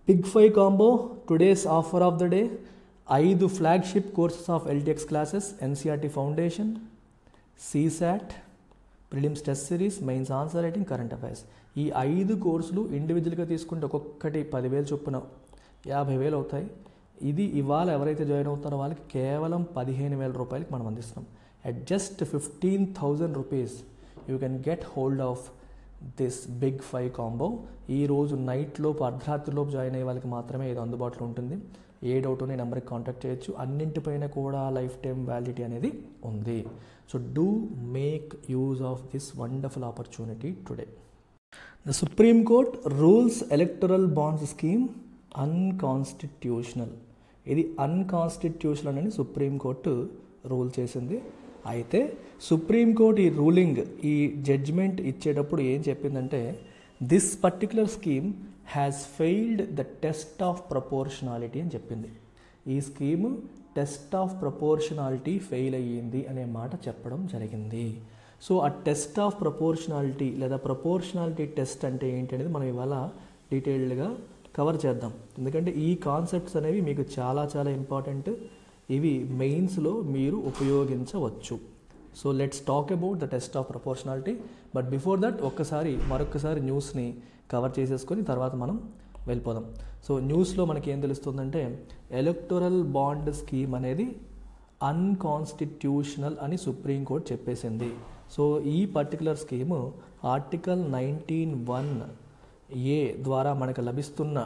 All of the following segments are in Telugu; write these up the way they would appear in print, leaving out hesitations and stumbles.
Big 5 combo, today's offer of the day, 5 flagship courses of LTX classes, NCERT Foundation, CSAT, Prelims Test Series, Mains Answer Writing, Current Affairs. ఈ 5 కోర్సులు ఇండివిజువల్గా తీసుకుంటే ఒక్కొక్కటి 10,000 చొప్పున 50,000 అవుతాయి. ఇది ఇవాళ ఎవరైతే జాయిన్ అవుతారో వాళ్ళకి కేవలం 15,000 రూపాయలకి మనం అందిస్తున్నాం. At just 15,000 rupees you can get hold of this big 5 combo. ఈరోజు నైట్లోపు అర్ధరాత్రిలోపు జాయిన్ అయ్యే వాళ్ళకి మాత్రమే ఇది అందుబాటులో ఉంటుంది. ఏ డౌట్ ఉన్న నెంబర్కి కాంటాక్ట్ చేయొచ్చు. అన్నింటిపైన కూడా లైఫ్ టైం వ్యాలిడిటీ అనేది ఉంది. So do make use of this wonderful opportunity today. The supreme court rules electoral bonds scheme unconstitutional. ఇది అన్కాన్స్టిట్యూషనల్ అని సుప్రీంకోర్టు రూల్ చేసింది. అయితే సుప్రీంకోర్టు ఈ రూలింగ్, ఈ జడ్జ్మెంట్ ఇచ్చేటప్పుడు ఏం చెప్పిందంటే, this particular scheme has failed the test of proportionality అని చెప్పింది. ఈ scheme test of proportionality fail అయ్యింది అనే మాట చెప్పడం జరిగింది. సో ఆ టెస్ట్ ఆఫ్ ప్రపోర్షనాలిటీ లేదా ప్రపోర్షనాలిటీ టెస్ట్ అంటే ఏంటి అనేది మనం ఇవాళ డీటెయిల్డ్గా కవర్ చేద్దాం. ఎందుకంటే ఈ కాన్సెప్ట్స్ అనేవి మీకు చాలా చాలా ఇంపార్టెంట్. ఇవి మెయిన్స్లో మీరు ఉపయోగించవచ్చు. So let's talk about the test of proportionality. But before that మరొకసారి న్యూస్ని కవర్ చేసేసుకొని తర్వాత మనం వెళ్ళిపోదాం. సో న్యూస్లో మనకి ఏం తెలుస్తుందంటే, ఎలక్టోరల్ బాండ్ స్కీమ్ అనేది అన్కాన్స్టిట్యూషనల్ అని సుప్రీంకోర్టు చెప్పేసింది. సో ఈ పర్టికులర్ స్కీము ఆర్టికల్ 19(1)A ద్వారా మనకు లభిస్తున్న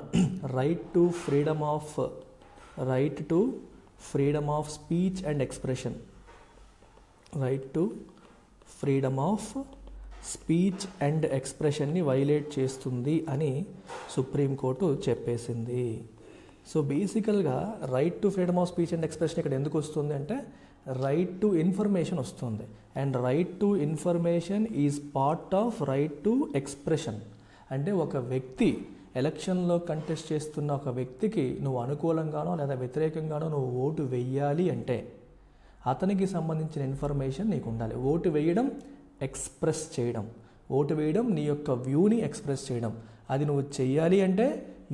right to freedom of speech and expression, right to freedom of speech and ఎక్స్ప్రెషన్ని వైలేట్ చేస్తుంది అని సుప్రీంకోర్టు చెప్పేసింది. సో బేసికల్గా right to freedom of speech and expression ఇక్కడ ఎందుకు వస్తుంది అంటే, రైట్ టు ఇన్ఫర్మేషన్ వస్తుంది. And right to information is part of right to expression. అంటే ఒక వ్యక్తి ఎలక్షన్లో కంటెస్ట్ చేస్తున్న ఒక వ్యక్తికి నువ్వు అనుకూలంగానో లేదా వ్యతిరేకంగానో నువ్వు ఓటు వెయ్యాలి అంటే అతనికి సంబంధించిన ఇన్ఫర్మేషన్ నీకు ఉండాలి. ఓటు వేయడం ఎక్స్ప్రెస్ చేయడం, ఓటు వేయడం నీ యొక్క వ్యూని ఎక్స్ప్రెస్ చేయడం, అది నువ్వు చెయ్యాలి అంటే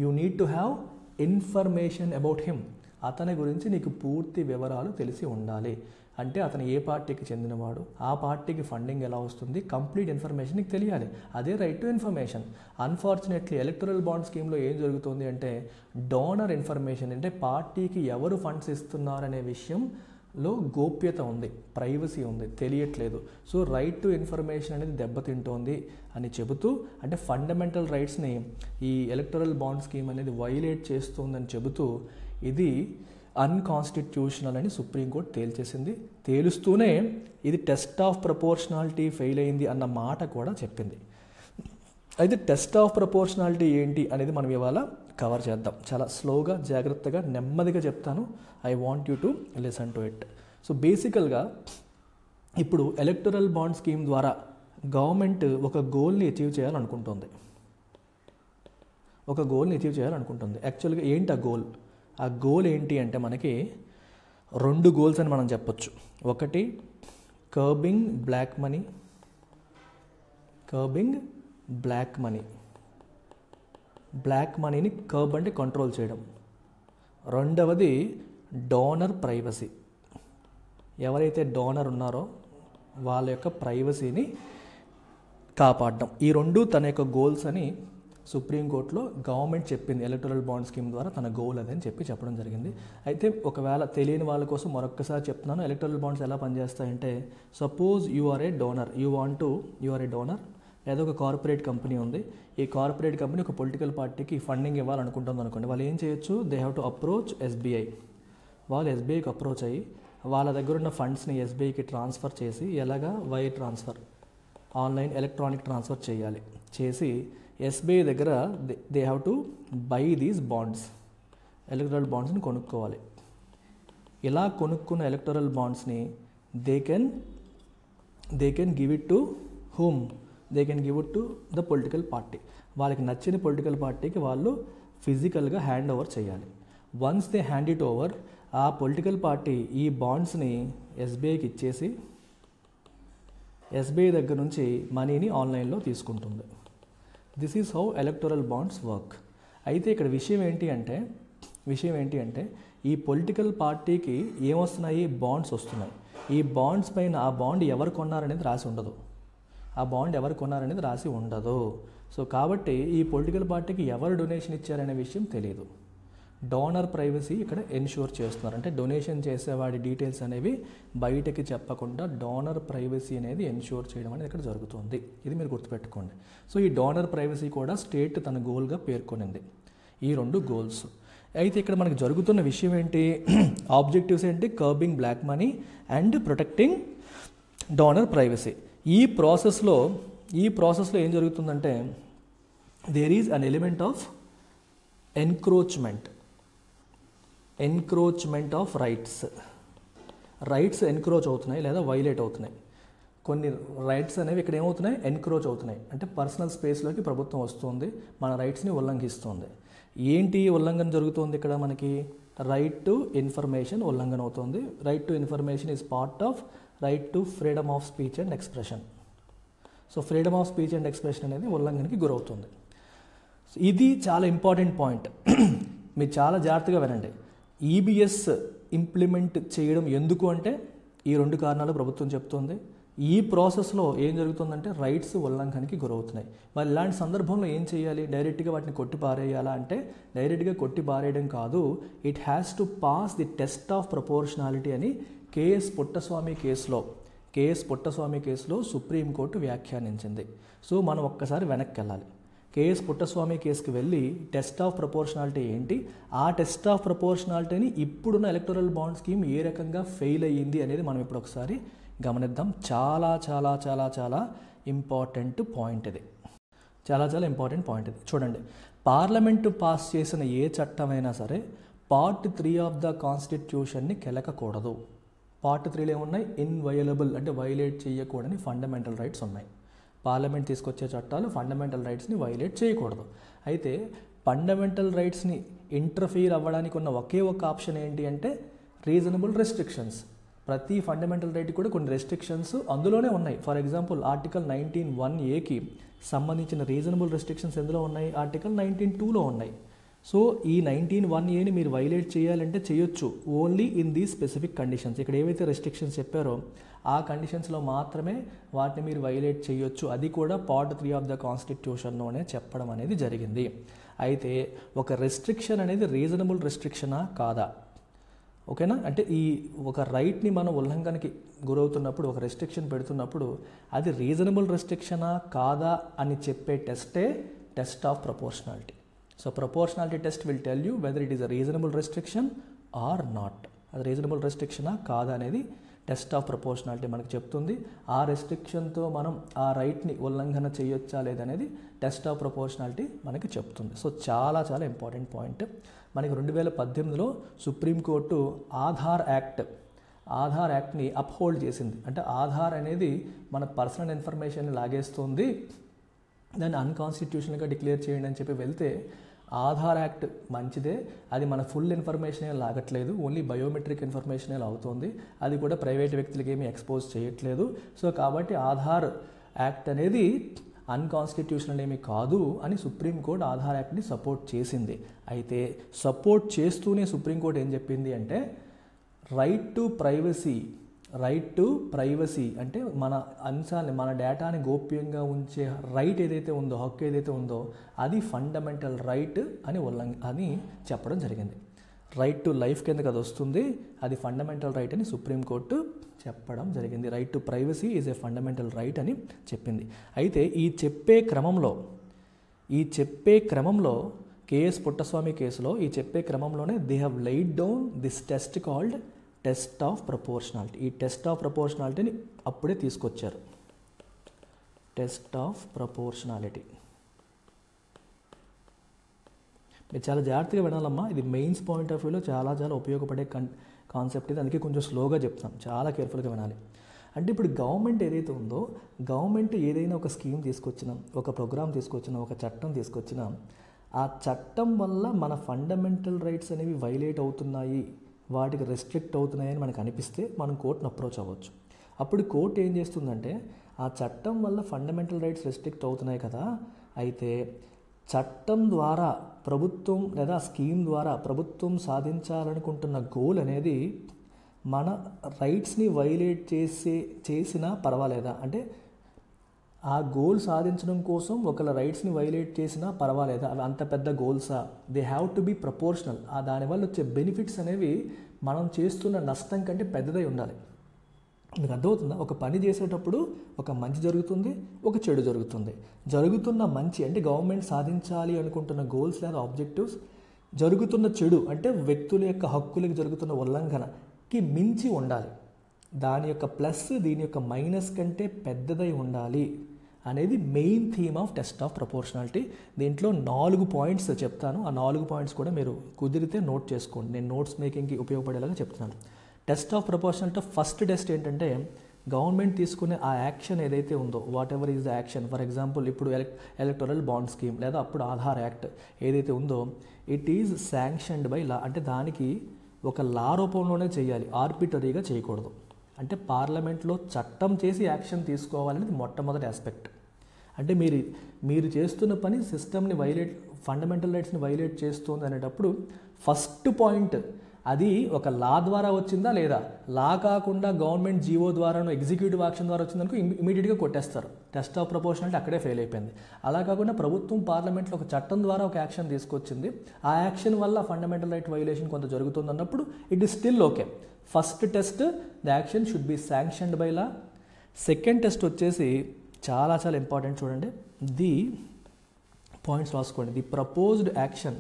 you need to have information about him. అతని గురించి నీకు పూర్తి వివరాలు తెలిసి ఉండాలి. అంటే అతను ఏ పార్టీకి చెందినవాడు, ఆ పార్టీకి ఫండింగ్ ఎలా వస్తుంది, కంప్లీట్ ఇన్ఫర్మేషన్ నీకు తెలియాలి. అదే right to information. Unfortunately electoral bond స్కీమ్లో ఏం జరుగుతుంది అంటే, డోనర్ ఇన్ఫర్మేషన్ అంటే పార్టీకి ఎవరు ఫండ్స్ ఇస్తున్నారనే విషయంలో గోప్యత ఉంది, ప్రైవసీ ఉంది, తెలియట్లేదు. సో రైట్ టు ఇన్ఫర్మేషన్ అనేది దెబ్బతింటోంది అని చెబుతూ, అంటే ఫండమెంటల్ రైట్స్ని ఈ ఎలక్టరల్ బాండ్ స్కీమ్ అనేది వైలేట్ చేస్తుందని చెబుతూ ఇది అన్కాన్స్టిట్యూషనల్ అని సుప్రీంకోర్టు తేల్చేసింది. తేలుస్తూనే ఇది టెస్ట్ ఆఫ్ ప్రపోర్షనాలిటీ ఫెయిల్ అయింది అన్న మాట కూడా చెప్పింది. అయితే టెస్ట్ ఆఫ్ ప్రపోర్షనాలిటీ ఏంటి అనేది మనం ఇవాళ కవర్ చేద్దాం. చాలా స్లోగా, జాగ్రత్తగా, నెమ్మదిగా చెప్తాను. I want you to listen to it. So బేసికల్గా ఇప్పుడు ఎలక్టరల్ బాండ్ స్కీమ్ ద్వారా గవర్నమెంట్ ఒక గోల్ని అచీవ్ చేయాలనుకుంటుంది. యాక్చువల్గా ఏంటి ఆ గోల్? ఆ గోల్ ఏంటి అంటే మనకి 2 గోల్స్ అని మనం చెప్పొచ్చు. ఒకటి కర్బింగ్ బ్లాక్ మనీని కర్బ్ అంటే కంట్రోల్ చేయడం. రెండవది డోనర్ ప్రైవసీ. ఎవరైతే డోనర్ ఉన్నారో వాళ్ళ యొక్క ప్రైవసీని కాపాడడం. ఈ 2 తన యొక్క గోల్స్ అని సుప్రీంకోర్టులో గవర్నమెంట్ చెప్పింది. ఎలక్టరల్ బాండ్ స్కీమ్ ద్వారా తన గోల్ అదని చెప్పడం జరిగింది. అయితే ఒకవేళ తెలియని వాళ్ళ కోసం మరొకసారి చెప్తున్నాను, ఎలక్టరల్ బాండ్స్ ఎలా పనిచేస్తాయంటే, suppose you are a donor, you are a donor, లేదా ఒక కార్పొరేట్ కంపెనీ ఉంది. ఈ కార్పొరేట్ కంపెనీ ఒక పొలిటికల్ పార్టీకి ఫండింగ్ ఇవ్వాలనుకుంటుంది అనుకోండి. వాళ్ళు ఏం చేయొచ్చు? They have to approach SBI. వాళ్ళు ఎస్బీఐకి అప్రోచ్ అయ్యి వాళ్ళ దగ్గర ఉన్న ఫండ్స్ని ఎస్బీఐకి ట్రాన్స్ఫర్ చేసి, ఎలాగా wire transfer, online electronic transfer చేయాలి. చేసి ఎస్బీఐ దగ్గర they have to buy these bonds, electoral బాండ్స్ని కొనుక్కోవాలి. ఇలా కొనుక్కున్న ఎలక్టరల్ బాండ్స్ని they can give it to whom? They can give it to the political party. వాళ్ళకి నచ్చిన పొలిటికల్ పార్టీకి వాళ్ళు ఫిజికల్గా హ్యాండ్ ఓవర్ చేయాలి. Once they hand it over, ఆ పొలిటికల్ పార్టీ ఈ బాండ్స్ని ఎస్బీఐకి ఇచ్చేసి ఎస్బీఐ దగ్గర నుంచి మనీని ఆన్లైన్లో తీసుకుంటుంది. This is how electoral bonds work. అయితే ఇక్కడ విషయం ఏంటి అంటే ఈ పొలిటికల్ పార్టీకి ఏమొస్తున్నాయి, బాండ్స్ వస్తున్నాయి. ఈ బాండ్స్ పైన ఆ బాండ్ ఎవరు కొన్నారనేది రాసి ఉండదు. సో కాబట్టి ఈ పొలిటికల్ పార్టీకి ఎవరు డొనేషన్ ఇచ్చారనే విషయం తెలియదు. డోనర్ ప్రైవసీ ఇక్కడ ఎన్ష్యూర్ చేస్తున్నారు. అంటే డొనేషన్ చేసేవాడి డీటెయిల్స్ అనేవి బయటకి చెప్పకుండా డోనర్ ప్రైవసీ అనేది ఎన్ష్యూర్ చేయడం అనేది ఇక్కడ జరుగుతుంది. ఇది మీరు గుర్తుపెట్టుకోండి. సో ఈ డోనర్ ప్రైవసీ కూడా స్టేట్ తన గోల్గా పేర్కొనింది. ఈ 2 గోల్స్. అయితే ఇక్కడ మనకు జరుగుతున్న విషయం ఏంటి, ఆబ్జెక్టివ్స్ ఏంటి, curbing black money and protecting donor privacy. ఈ ప్రాసెస్లో ఏం జరుగుతుందంటే there is an element of encroachment of rights encroach అవుతున్నాయి లేదా వైలేట్ అవుతున్నాయి. కొన్ని రైట్స్ అనేవి ఇక్కడ ఏమవుతున్నాయి, ఎన్క్రోచ్ అవుతున్నాయి. అంటే పర్సనల్ స్పేస్లోకి ప్రభుత్వం వస్తుంది, మన రైట్స్ని ఉల్లంఘిస్తుంది. ఏంటి ఉల్లంఘన జరుగుతుంది ఇక్కడ మనకి, రైట్ టు ఇన్ఫర్మేషన్ ఉల్లంఘన అవుతుంది. Right to information is part of right to freedom of speech and expression. So freedom of speech and expression అనేది ఉల్లంఘనకి గురవుతుంది. ఇది చాలా ఇంపార్టెంట్ పాయింట్. మీరు చాలా జాగ్రత్తగా వినండి. ఈబిఎస్ ఇంప్లిమెంట్ చేయడం ఎందుకు అంటే ఈ 2 కారణాలు ప్రభుత్వం చెప్తుంది. ఈ ప్రాసెస్లో ఏం జరుగుతుందంటే రైట్స్ ఉల్లంఘనకి గురవుతున్నాయి. మరి ఇలాంటి సందర్భంలో ఏం చేయాలి, డైరెక్ట్గా వాటిని కొట్టి పారేయాలా అంటే డైరెక్ట్గా కొట్టి పారేయడం కాదు, it has to pass the test of proportionality అని కేఎస్ పుట్టస్వామి కేసులో సుప్రీంకోర్టు వ్యాఖ్యానించింది. సో మనం ఒక్కసారి వెనక్కి వెళ్ళాలి. కేఎస్ పుట్టస్వామి కేసుకి వెళ్ళి టెస్ట్ ఆఫ్ ప్రపోర్షనాలిటీ ఏంటి, ఆ టెస్ట్ ఆఫ్ ప్రపోర్షనాలిటీని ఇప్పుడున్న ఎలక్టోరల్ బాండ్ స్కీమ్ ఏ రకంగా ఫెయిల్ అయ్యింది అనేది మనం ఇప్పుడు ఒకసారి గమనిద్దాం. చాలా చాలా చాలా చాలా ఇంపార్టెంట్ పాయింట్ ఇది. చూడండి, పార్లమెంటు పాస్ చేసిన ఏ చట్టమైనా సరే పార్ట్ 3 ఆఫ్ ద కాన్స్టిట్యూషన్ని కెలకకూడదు. పార్ట్ 3లో ఏమున్నాయి, ఇన్వయలబుల్ అంటే వైలేట్ చేయకూడని ఫండమెంటల్ రైట్స్ ఉన్నాయి. పార్లమెంట్ తీసుకొచ్చే చట్టాలు ఫండమెంటల్ రైట్స్ని వైలేట్ చేయకూడదు. అయితే ఫండమెంటల్ రైట్స్ని ఇంటర్ఫీర్ అవ్వడానికి ఉన్న ఒకే ఒక ఆప్షన్ ఏంటి అంటే రీజనబుల్ రెస్ట్రిక్షన్స్. ప్రతి ఫండమెంటల్ రైట్ కూడా కొన్ని రెస్ట్రిక్షన్స్ అందులోనే ఉన్నాయి. ఫర్ ఎగ్జాంపుల్ ఆర్టికల్ 19(1)(a)కి సంబంధించిన రీజనబుల్ రెస్ట్రిక్షన్స్ ఎందులో ఉన్నాయి, ఆర్టికల్ 19(2)లో ఉన్నాయి. సో ఈ 19(1)(a)ని మీరు వైలేట్ చేయాలంటే చేయొచ్చు, ఓన్లీ ఇన్ దీ స్పెసిఫిక్ కండిషన్స్. ఇక్కడ ఏవైతే రెస్ట్రిక్షన్స్ చెప్పారో ఆ కండిషన్స్లో మాత్రమే వాటిని మీరు వైలేట్ చేయొచ్చు. అది కూడా పార్ట్ 3 ఆఫ్ ద కాన్స్టిట్యూషన్లోనే చెప్పడం అనేది జరిగింది. అయితే ఒక రెస్ట్రిక్షన్ అనేది రీజనబుల్ రెస్ట్రిక్షనా కాదా, ఓకేనా? అంటే ఈ ఒక రైట్ని మనం ఉల్లంఘనకి గురవుతున్నప్పుడు, ఒక రెస్ట్రిక్షన్ పెడుతున్నప్పుడు అది రీజనబుల్ రెస్ట్రిక్షనా కాదా అని చెప్పే test of proportionality. So proportionality test will tell you whether it is a reasonable restriction or not. అది రీజనబుల్ రెస్ట్రిక్షనా కాదా అనేది టెస్ట్ ఆఫ్ ప్రపోర్షనాలిటీ మనకు చెప్తుంది. ఆ రెస్ట్రిక్షన్తో మనం ఆ రైట్ని ఉల్లంఘన చేయొచ్చా లేదనేది టెస్ట్ ఆఫ్ ప్రపోర్షనాలిటీ మనకి చెప్తుంది. సో చాలా చాలా ఇంపార్టెంట్ పాయింట్. మనకి 2018లో సుప్రీంకోర్టు ఆధార్ యాక్ట్ని అప్హోల్డ్ చేసింది. అంటే ఆధార్ అనేది మన పర్సనల్ ఇన్ఫర్మేషన్ని లాగేస్తుంది, దాన్ని అన్కాన్స్టిట్యూషనల్గా డిక్లేర్ చేయండి అని చెప్పి వెళ్తే ఆధార్ యాక్ట్ మంచిదే, అది మన ఫుల్ ఇన్ఫర్మేషనే లాగట్లేదు, ఓన్లీ బయోమెట్రిక్ ఇన్ఫర్మేషనే లాగుతుంది, అది కూడా ప్రైవేట్ వ్యక్తులకి ఏమీ ఎక్స్పోజ్ చేయట్లేదు. సో కాబట్టి ఆధార్ యాక్ట్ అనేది అన్కాన్స్టిట్యూషనల్ ఏమీ కాదు అని సుప్రీంకోర్టు ఆధార్ యాక్ట్ని సపోర్ట్ చేసింది. అయితే సపోర్ట్ చేస్తూనే సుప్రీంకోర్టు ఏం చెప్పింది అంటే రైట్ టు ప్రైవసీ అంటే మన అంశాన్ని, మన డేటాని గోప్యంగా ఉంచే రైట్ ఏదైతే ఉందో, హక్కు ఏదైతే ఉందో అది ఫండమెంటల్ రైట్ అని చెప్పడం జరిగింది. రైట్ టు లైఫ్ కిందకి అది వస్తుంది, అది ఫండమెంటల్ రైట్ అని సుప్రీంకోర్టు చెప్పడం జరిగింది. Right to privacy is a fundamental right అని చెప్పింది. అయితే ఈ చెప్పే క్రమంలో కేఎస్ పుట్టస్వామి కేసులో ఈ చెప్పే క్రమంలోనే they have laid down this test called test of proportionality. ఈ టెస్ట్ ఆఫ్ ప్రపోర్షనాలిటీని అప్పుడే తీసుకొచ్చారు. టెస్ట్ ఆఫ్ ప్రపోర్షనాలిటీ మీరు చాలా జాగ్రత్తగా వినాలమ్మా. ఇది మెయిన్స్ పాయింట్ ఆఫ్ వ్యూలో చాలా చాలా ఉపయోగపడే కాన్సెప్ట్ ఇది. అందుకే కొంచెం స్లోగా చెప్తాం, చాలా కేర్ఫుల్గా వినాలి. అంటే ఇప్పుడు గవర్నమెంట్ ఏదైతే ఉందో, గవర్నమెంట్ ఏదైనా ఒక స్కీమ్ తీసుకొచ్చినా, ఒక ప్రోగ్రామ్ తీసుకొచ్చినా, ఒక చట్టం తీసుకొచ్చినా, ఆ చట్టం వల్ల మన ఫండమెంటల్ రైట్స్ అనేవి వైలేట్ అవుతున్నాయి, వాటికి రెస్ట్రిక్ట్ అవుతున్నాయని మనకు అనిపిస్తే మనం కోర్టును అప్రోచ్ అవ్వచ్చు. అప్పుడు కోర్టు ఏం చేస్తుందంటే ఆ చట్టం వల్ల ఫండమెంటల్ రైట్స్ రెస్ట్రిక్ట్ అవుతున్నాయి కదా, అయితే చట్టం ద్వారా ప్రభుత్వం లేదా స్కీమ్ ద్వారా ప్రభుత్వం సాధించాలనుకుంటున్న గోల్ అనేది మన రైట్స్ని వైలేట్ చేసినా పర్వాలేదా, అంటే ఆ గోల్ సాధించడం కోసం ఒకళ్ళ రైట్స్ని వైలేట్ చేసినా పర్వాలేదా, అవి అంత పెద్ద గోల్సా, they have to be proportional. దానివల్ల వచ్చే బెనిఫిట్స్ అనేవి మనం చేస్తున్న నష్టం కంటే పెద్దదై ఉండాలి. మీకు అర్థమవుతుందా? ఒక పని చేసేటప్పుడు ఒక మంచి జరుగుతుంది, ఒక చెడు జరుగుతుంది. జరుగుతున్న మంచి అంటే గవర్నమెంట్ సాధించాలి అనుకుంటున్న గోల్స్ లేదా ఆబ్జెక్టివ్స్, జరుగుతున్న చెడు అంటే వ్యక్తుల యొక్క హక్కులకు జరుగుతున్న ఉల్లంఘనకి మించి ఉండాలి. దాని యొక్క ప్లస్ దీని యొక్క మైనస్ కంటే పెద్దదై ఉండాలి అనేది main theme of test of proportionality. దీంట్లో 4 పాయింట్స్ చెప్తాను. ఆ 4 పాయింట్స్ కూడా మీరు కుదిరితే నోట్ చేసుకోండి. నేను నోట్స్ మేకింగ్కి ఉపయోగపడేలాగా చెప్తున్నాను. Test of proportionality first test ఏంటంటే గవర్నమెంట్ తీసుకునే ఆ యాక్షన్ ఏదైతే ఉందో, what ever is the action. For example ఇప్పుడు ఎలక్టోరల్ బాండ్ స్కీమ్ లేదా అప్పుడు ఆధార్ యాక్ట్ ఏదైతే ఉందో, ఇట్ ఈజ్ శాంక్షన్డ్ బై లా, అంటే దానికి ఒక లా రూపంలోనే చేయాలి, ఆర్బిటరీగా చేయకూడదు. అంటే పార్లమెంట్లో చట్టం చేసి యాక్షన్ తీసుకోవాలనేది మొట్టమొదటి ఆస్పెక్ట్. అంటే మీరు చేస్తున్న పని సిస్టమ్ని వైలేట్, ఫండమెంటల్ రైట్స్ని వైలేట్ చేస్తుంది అనేటప్పుడు ఫస్ట్ పాయింట్ అది ఒక లా ద్వారా వచ్చిందా లేదా, లా కాకుండా గవర్నమెంట్ జీవో ద్వారానో ఎగ్జిక్యూటివ్ యాక్షన్ ద్వారా వచ్చిందనుకో ఇమీడియట్గా కొట్టేస్తారు. టెస్ట్ ఆఫ్ ప్రపోర్షనాలిటీ అక్కడే ఫెయిల్ అయిపోయింది. అలా కాకుండా ప్రభుత్వం పార్లమెంట్లో ఒక చట్టం ద్వారా ఒక యాక్షన్ తీసుకొచ్చింది, ఆ యాక్షన్ వల్ల ఫండమెంటల్ రైట్ వైలేషన్ కొంత జరుగుతుంది అన్నప్పుడు it is still okay. First test, the action should be sanctioned by law. Second test వచ్చేసి చాలా చాలా ఇంపార్టెంట్, చూడండి. ది పాయింట్స్ రాసుకోండి. ది ప్రపోజ్డ్ యాక్షన్,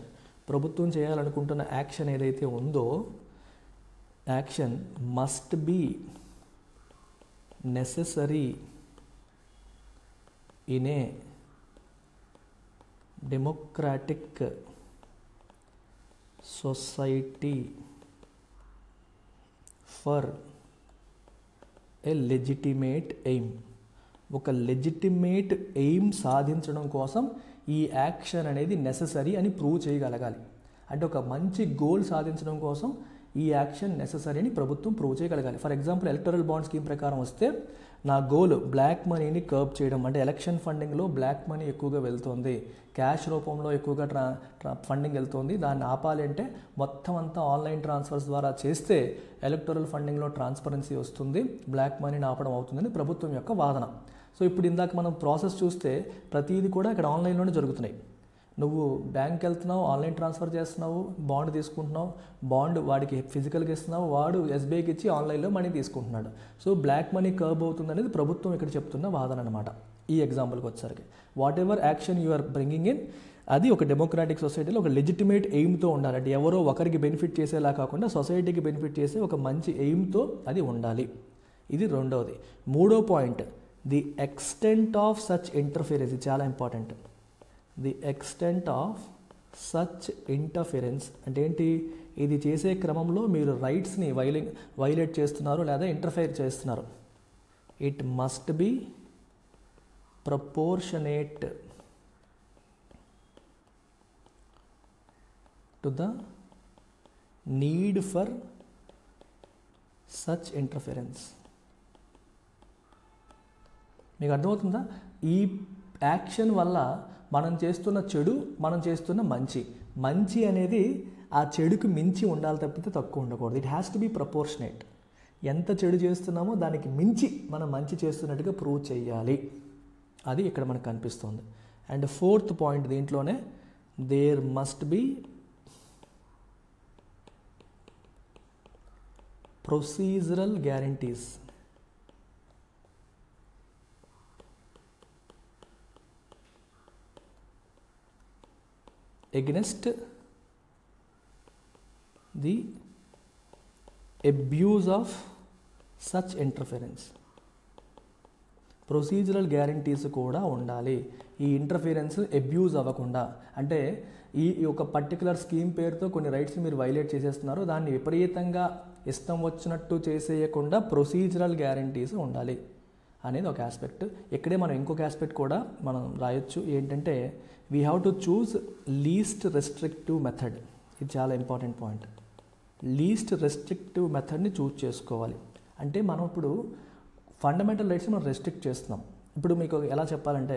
ప్రభుత్వం చేయాలనుకుంటున్న యాక్షన్ ఏదైతే ఉందో, action must be necessary in a democratic society for a legitimate aim. ఒక లెజిటిమేట్ ఎయిమ్ సాధించడం కోసం ఈ యాక్షన్ అనేది నెససరీ అని ప్రూవ్ చేయగలగాలి. అంటే ఒక మంచి గోల్ సాధించడం కోసం ఈ యాక్షన్ నెససరీ అని ప్రభుత్వం ప్రూవ్ చేయగలగాలి. For example electoral bond scheme ప్రకారం వస్తే నా గోల్ బ్లాక్ మనీని కర్బ్ చేయడం, అంటే ఎలక్షన్ ఫండింగ్లో బ్లాక్ మనీ ఎక్కువగా వెళ్తుంది, క్యాష్ రూపంలో ఎక్కువగా ఫండింగ్ వెళ్తుంది, దాన్ని ఆపాలి అంటే మొత్తం అంతా ఆన్లైన్ ట్రాన్స్ఫర్స్ ద్వారా చేస్తే ఎలక్టరల్ ఫండింగ్లో ట్రాన్స్పరెన్సీ వస్తుంది, బ్లాక్ మనీని ఆపడం అవుతుందని ప్రభుత్వం యొక్క వాదన. సో ఇప్పుడు ఇందాక మనం ప్రాసెస్ చూస్తే ప్రతిదీ కూడా ఇక్కడ ఆన్లైన్లోనే జరుగుతున్నాయి. నువ్వు బ్యాంక్కి వెళ్తున్నావు, ఆన్లైన్ ట్రాన్స్ఫర్ చేస్తున్నావు, బాండ్ తీసుకుంటున్నావు, బాండ్ వాడికి ఫిజికల్గా ఇస్తున్నావు, వాడు ఎస్బీఐకి ఇచ్చి ఆన్లైన్లో మనీ తీసుకుంటున్నాడు. సో బ్లాక్ మనీ కర్బ్ అవుతుంది అనేది ప్రభుత్వం ఇక్కడ చెప్తున్న వాదన అనమాట. ఈ ఎగ్జాంపుల్కి వచ్చేసరికి whatever action you are bringing in, అది ఒక డెమోక్రాటిక్ సొసైటీలో ఒక లెజిటిమేట్ ఎయిమ్తో ఉండాలి. అంటే ఎవరో ఒకరికి బెనిఫిట్ చేసేలా కాకుండా సొసైటీకి బెనిఫిట్ చేసే ఒక మంచి ఎయిమ్తో అది ఉండాలి. ఇది రెండవది. మూడో point, the extent of such interference. ఇది చాలా important. The extent of such interference అంటే ఏంటి, ఇది చేసే క్రమంలో మీరు రైట్స్ని వైలేట్ చేస్తున్నారు లేదా ఇంటర్ఫైర్ చేస్తున్నారు. It must be proportionate to the need for such interference. మీకు అర్థమవుతుందా? ఈ యాక్షన్ వల్ల మనం చేస్తున్న చెడు, మనం చేస్తున్న మంచి అనేది ఆ చెడుకు మించి ఉండాలి తప్పితే తక్కువ ఉండకూడదు. It has to be proportionate. ఎంత చెడు చేస్తున్నామో దానికి మించి మనం మంచి చేస్తున్నట్టుగా ప్రూవ్ చేయాలి. అది ఇక్కడ మనకు కనిపిస్తుంది. అండ్ ఫోర్త్ పాయింట్ దీంట్లోనే, there must be procedural guarantees against the abuse of such interference. Procedural guarantees కూడా ఉండాలి. ఈ ఇంటర్ఫిరెన్స్ అబ్యూజ్ అవ్వకుండా, అంటే ఈ ఒక పర్టికులర్ స్కీమ్ పేరుతో కొన్ని రైట్స్ మీరు వైలేట్ చేసేస్తున్నారు, దాన్ని విపరీతంగా ఇష్టం వచ్చినట్టు చేసేయకుండా ప్రొసీజరల్ గ్యారంటీస్ ఉండాలి అనేది ఒక ఆస్పెక్ట్. ఇక్కడే మనం ఇంకొక ఆస్పెక్ట్ కూడా మనం రాయొచ్చు. ఏంటంటే we have to choose least restrictive method. ఇది చాలా ఇంపార్టెంట్ పాయింట్. లీస్ట్ రెస్ట్రిక్టివ్ మెథడ్ని చూస్ చేసుకోవాలి. అంటే మనం ఇప్పుడు ఫండమెంటల్ రైట్స్ మనం రెస్ట్రిక్ట్ చేస్తున్నాం. ఇప్పుడు మీకు ఎలా చెప్పాలంటే,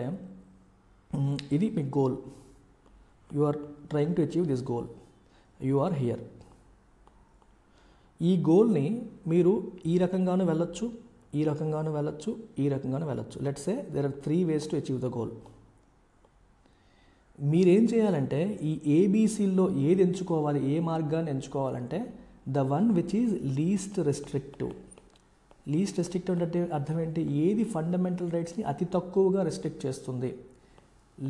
ఇది మీ goal, you are trying to achieve this goal, you are here. ఈ గోల్ని మీరు ఈ రకంగానూ వెళ్ళొచ్చు, ఈ రకంగానూ వెళ్ళొచ్చు, ఈ రకంగానూ వెళ్ళొచ్చు. Let's say there are 3 ways to achieve the goal. మీరేం చేయాలంటే ఈ ఏబీసీల్లో ఏది ఎంచుకోవాలి, ఏ మార్గాన్ని ఎంచుకోవాలంటే the one which is least restrictive. Least restrictive అంటే అర్థం ఏంటి? ఏది ఫండమెంటల్ రైట్స్ని అతి తక్కువగా రెస్ట్రిక్ట్ చేస్తుంది.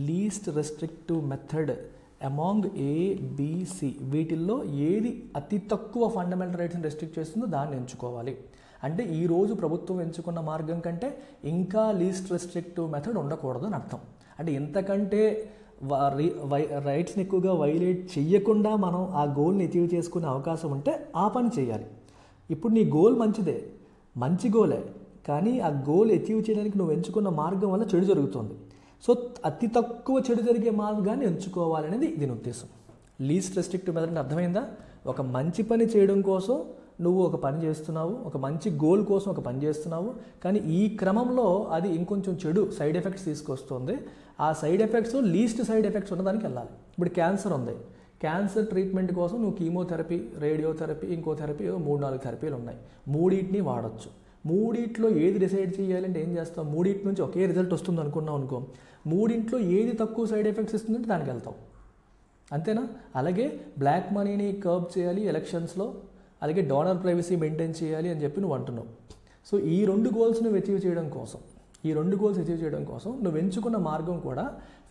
Least restrictive method among ABC, వీటిల్లో ఏది అతి తక్కువ ఫండమెంటల్ రైట్స్ని రెస్ట్రిక్ట్ చేస్తుందో దాన్ని ఎంచుకోవాలి. అంటే ఈరోజు ప్రభుత్వం ఎంచుకున్న మార్గం కంటే ఇంకా లీస్ట్ రెస్ట్రిక్టివ్ మెథడ్ ఉండకూడదు అని అర్థం. అంటే ఇంతకంటే రైట్స్ని ఎక్కువగా వైలేట్ చెయ్యకుండా మనం ఆ గోల్ని అచీవ్ చేసుకునే అవకాశం ఉంటే ఆ పని చేయాలి. ఇప్పుడు నీ గోల్ మంచిదే, మంచి గోలే, కానీ ఆ గోల్ అచీవ్ చేయడానికి నువ్వు ఎంచుకున్న మార్గం వల్ల చెడు జరుగుతుంది. సో అతి తక్కువ చెడు జరిగే మార్గాన్ని ఎంచుకోవాలనేది దీని ఉద్దేశం. లీస్ట్ రెస్ట్రిక్టివ్ మెథడ్ అంటే అర్థమైందా? ఒక మంచి పని చేయడం కోసం నువ్వు ఒక పని చేస్తున్నావు, ఒక మంచి గోల్ కోసం ఒక పని చేస్తున్నావు, కానీ ఈ క్రమంలో అది ఇంకొంచెం చెడు సైడ్ ఎఫెక్ట్స్ తీసుకొస్తుంది. ఆ side effects least side effects ఉన్నదానికి వెళ్ళాలి. ఇప్పుడు క్యాన్సర్ ఉంది, క్యాన్సర్ ట్రీట్మెంట్ కోసం నువ్వు కీమోథెరపీ, రేడియోథెరపీ, ఇంకో థెరపీ, 3-4 థెరపీలు ఉన్నాయి. మూడింటిని వాడచ్చు. మూడింట్లో ఏది డిసైడ్ చేయాలంటే ఏం చేస్తావు? మూడింటి నుంచి ఒకే రిజల్ట్ వస్తుంది అనుకున్నావు అనుకో, మూడింట్లో ఏది తక్కువ సైడ్ ఎఫెక్ట్స్ ఇస్తుందంటే దానికి వెళ్తావు. అంతేనా? అలాగే బ్లాక్ మనీని కర్బ్ చేయాలి ఎలక్షన్స్లో, అలాగే డోనర్ ప్రైవసీ మెయింటైన్ చేయాలి అని చెప్పి నువ్వు అంటున్నావు. సో ఈ 2 గోల్స్ నువ్వు అచీవ్ చేయడం కోసం నువ్వు ఎంచుకున్న మార్గం కూడా